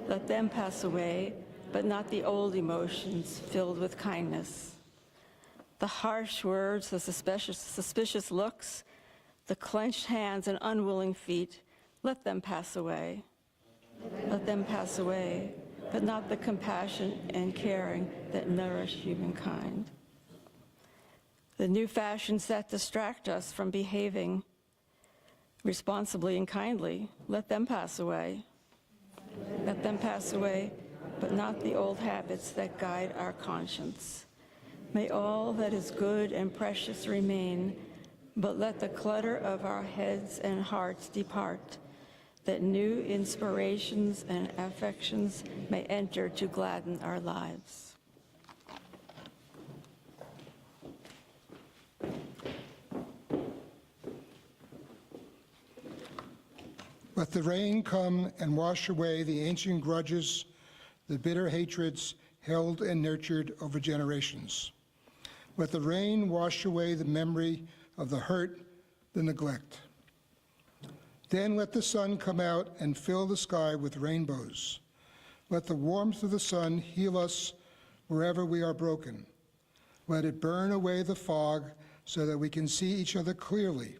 Let them pass away, but not the old emotions filled with kindness. The harsh words, the suspicious looks, the clenched hands and unwilling feet, let them pass away. Let them pass away, but not the compassion and caring that nourish humankind. The new fashions that distract us from behaving responsibly and kindly, let them pass away. Let them pass away, but not the old habits that guide our conscience. May all that is good and precious remain, but let the clutter of our heads and hearts depart, that new inspirations and affections may enter to gladden our lives. Let the rain come and wash away the ancient grudges, the bitter hatreds held and nurtured over generations. Let the rain wash away the memory of the hurt, the neglect. Then let the sun come out and fill the sky with rainbows. Let the warmth of the sun heal us wherever we are broken. Let it burn away the fog so that we can see each other clearly,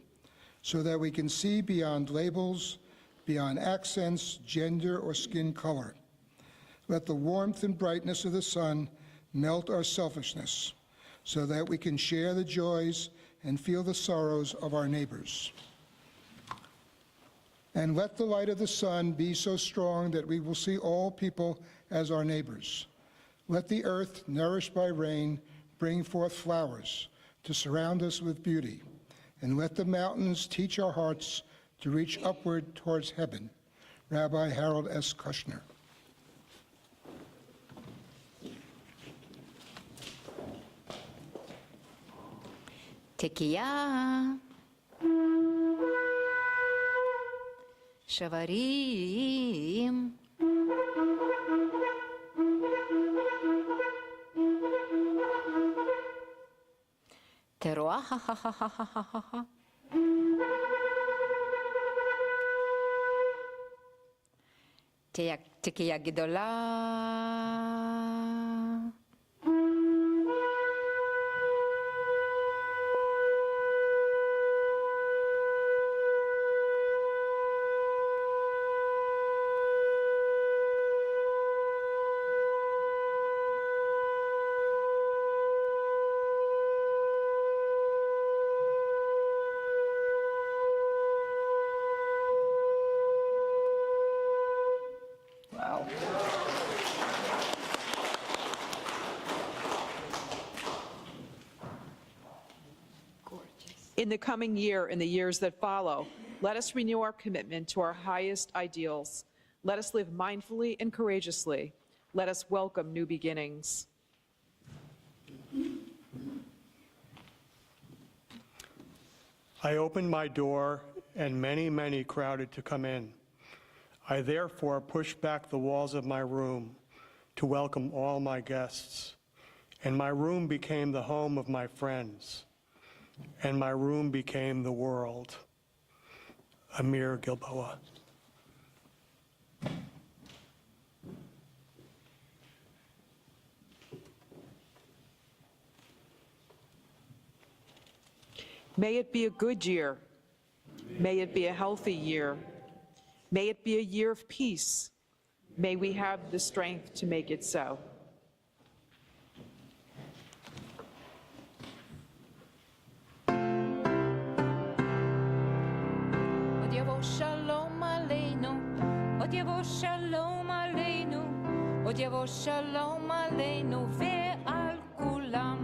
so that we can see beyond labels, beyond accents, gender, or skin color. Let the warmth and brightness of the sun melt our selfishness, so that we can share the joys and feel the sorrows of our neighbors. And let the light of the sun be so strong that we will see all people as our neighbors. Let the earth, nourished by rain, bring forth flowers to surround us with beauty, and let the mountains teach our hearts to reach upward towards heaven. Rabbi Harold S. Kushner. Tekiah. Shavarim. Teruah. Tekiah Gedolah. Wow. In the coming year and the years that follow, let us renew our commitment to our highest ideals. Let us live mindfully and courageously. Let us welcome new beginnings. I opened my door, and many, many crowded to come in. I therefore pushed back the walls of my room to welcome all my guests, and my room became the home of my friends, and my room became the world. Amir Gilboa. May it be a good year. May it be a healthy year. May it be a year of peace. May we have the strength to make it so. עוד יבוא שלום עלינו, עוד יבוא שלום עלינו, עוד יבוא שלום עלינו ועל כולם.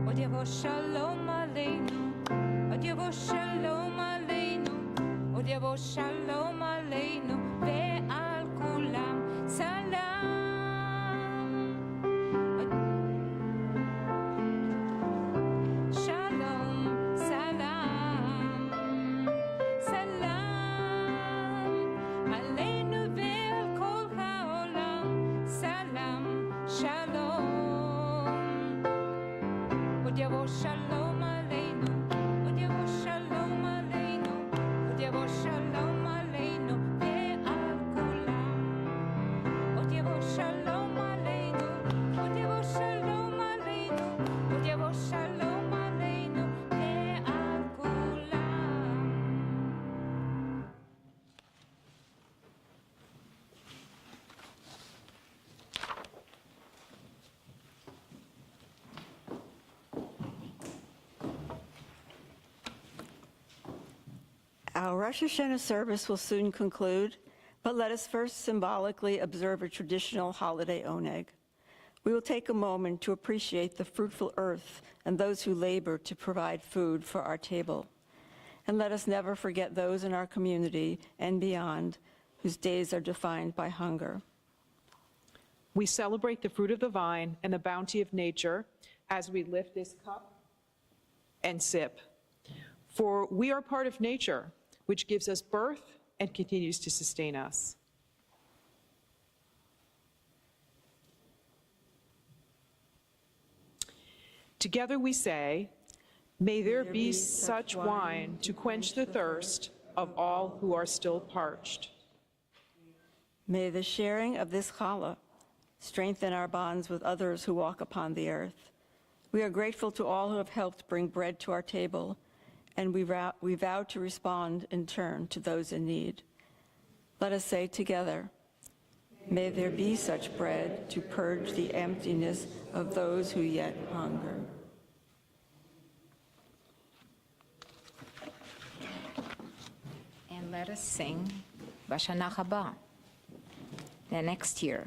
עוד יבוא שלום עלינו, עוד יבוא שלום עלינו, עוד יבוא שלום עלינו ועל כולם. סלאם. שלום, סלאם. סלאם עלינו ועל כל העולם. סלאם, שלום. עוד יבוא שלום עלינו, עוד יבוא שלום עלינו, עוד יבוא שלום עלינו ועל כולם. עוד יבוא שלום עלינו, עוד יבוא שלום עלינו, עוד יבוא שלום עלינו ועל כולם. Our Rosh Hashanah service will soon conclude, but let us first symbolically observe a traditional holiday oneg. We will take a moment to appreciate the fruitful earth and those who labor to provide food for our table. And let us never forget those in our community and beyond whose days are defined by hunger. We celebrate the fruit of the vine and the bounty of nature as we lift this cup and sip. For we are part of nature, which gives us birth and continues to sustain us. Together we say, may there be such wine to quench the thirst of all who are still parched. May the sharing of this challah strengthen our bonds with others who walk upon the earth. We are grateful to all who have helped bring bread to our table, and we vow to respond in turn to those in need. Let us say together, may there be such bread to purge the emptiness of those who yet hunger. And let us sing Bashana Haba, the next year.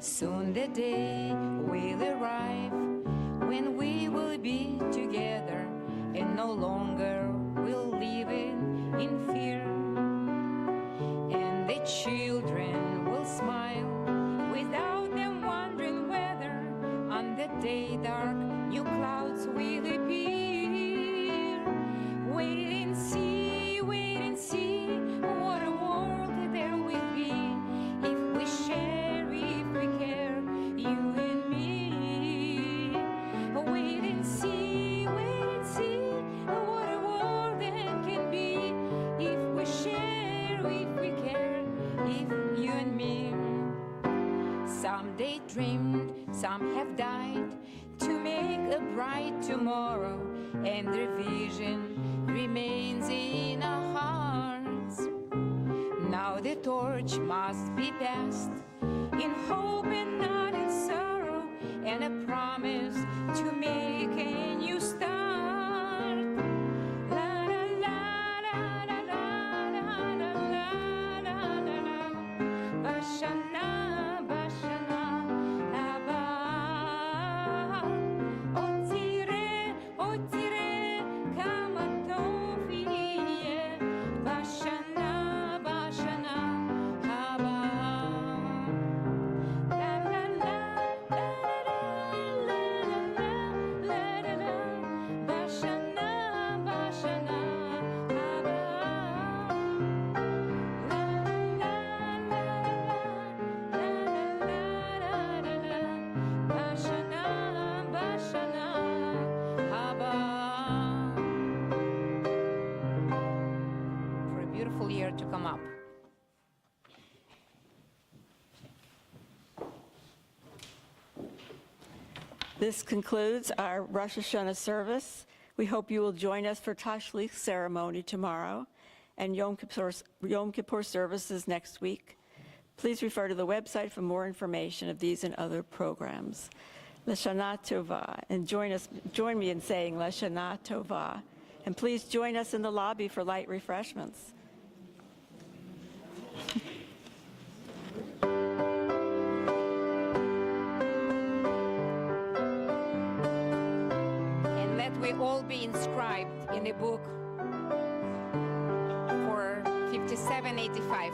Soon the day will arrive when we will be together and no longer will live in fear. And the children will smile without them wondering whether on the day dark new clouds will appear. Wait and see what a world there will be if we share, if we care, you and me. Wait and see what a world that can be if we share, if we care, if you and me. Some they dreamed, some have died to make a bright tomorrow, and their vision remains in our hearts. Now the torch must be passed in hope and not in sorrow, and a promise to make a new start. La la la la la la la la la la la. Bashana, Bashana, Haba. Otire, kama tofiye. Bashana, Bashana, Haba. La la la, la la la, la la la. Bashana, Bashana, Haba. La la la la la, Bashana, Bashana, Haba. For a beautiful year to come up. This concludes our Rosh Hashanah service. We hope you will join us for Tashlich ceremony tomorrow and Yom Kippur services next week. Please refer to the website for more information of these and other programs. Lashana Tova, and join me in saying Lashana Tova. And please join us in the lobby for light refreshments. And let we all be inscribed in the book for 5785.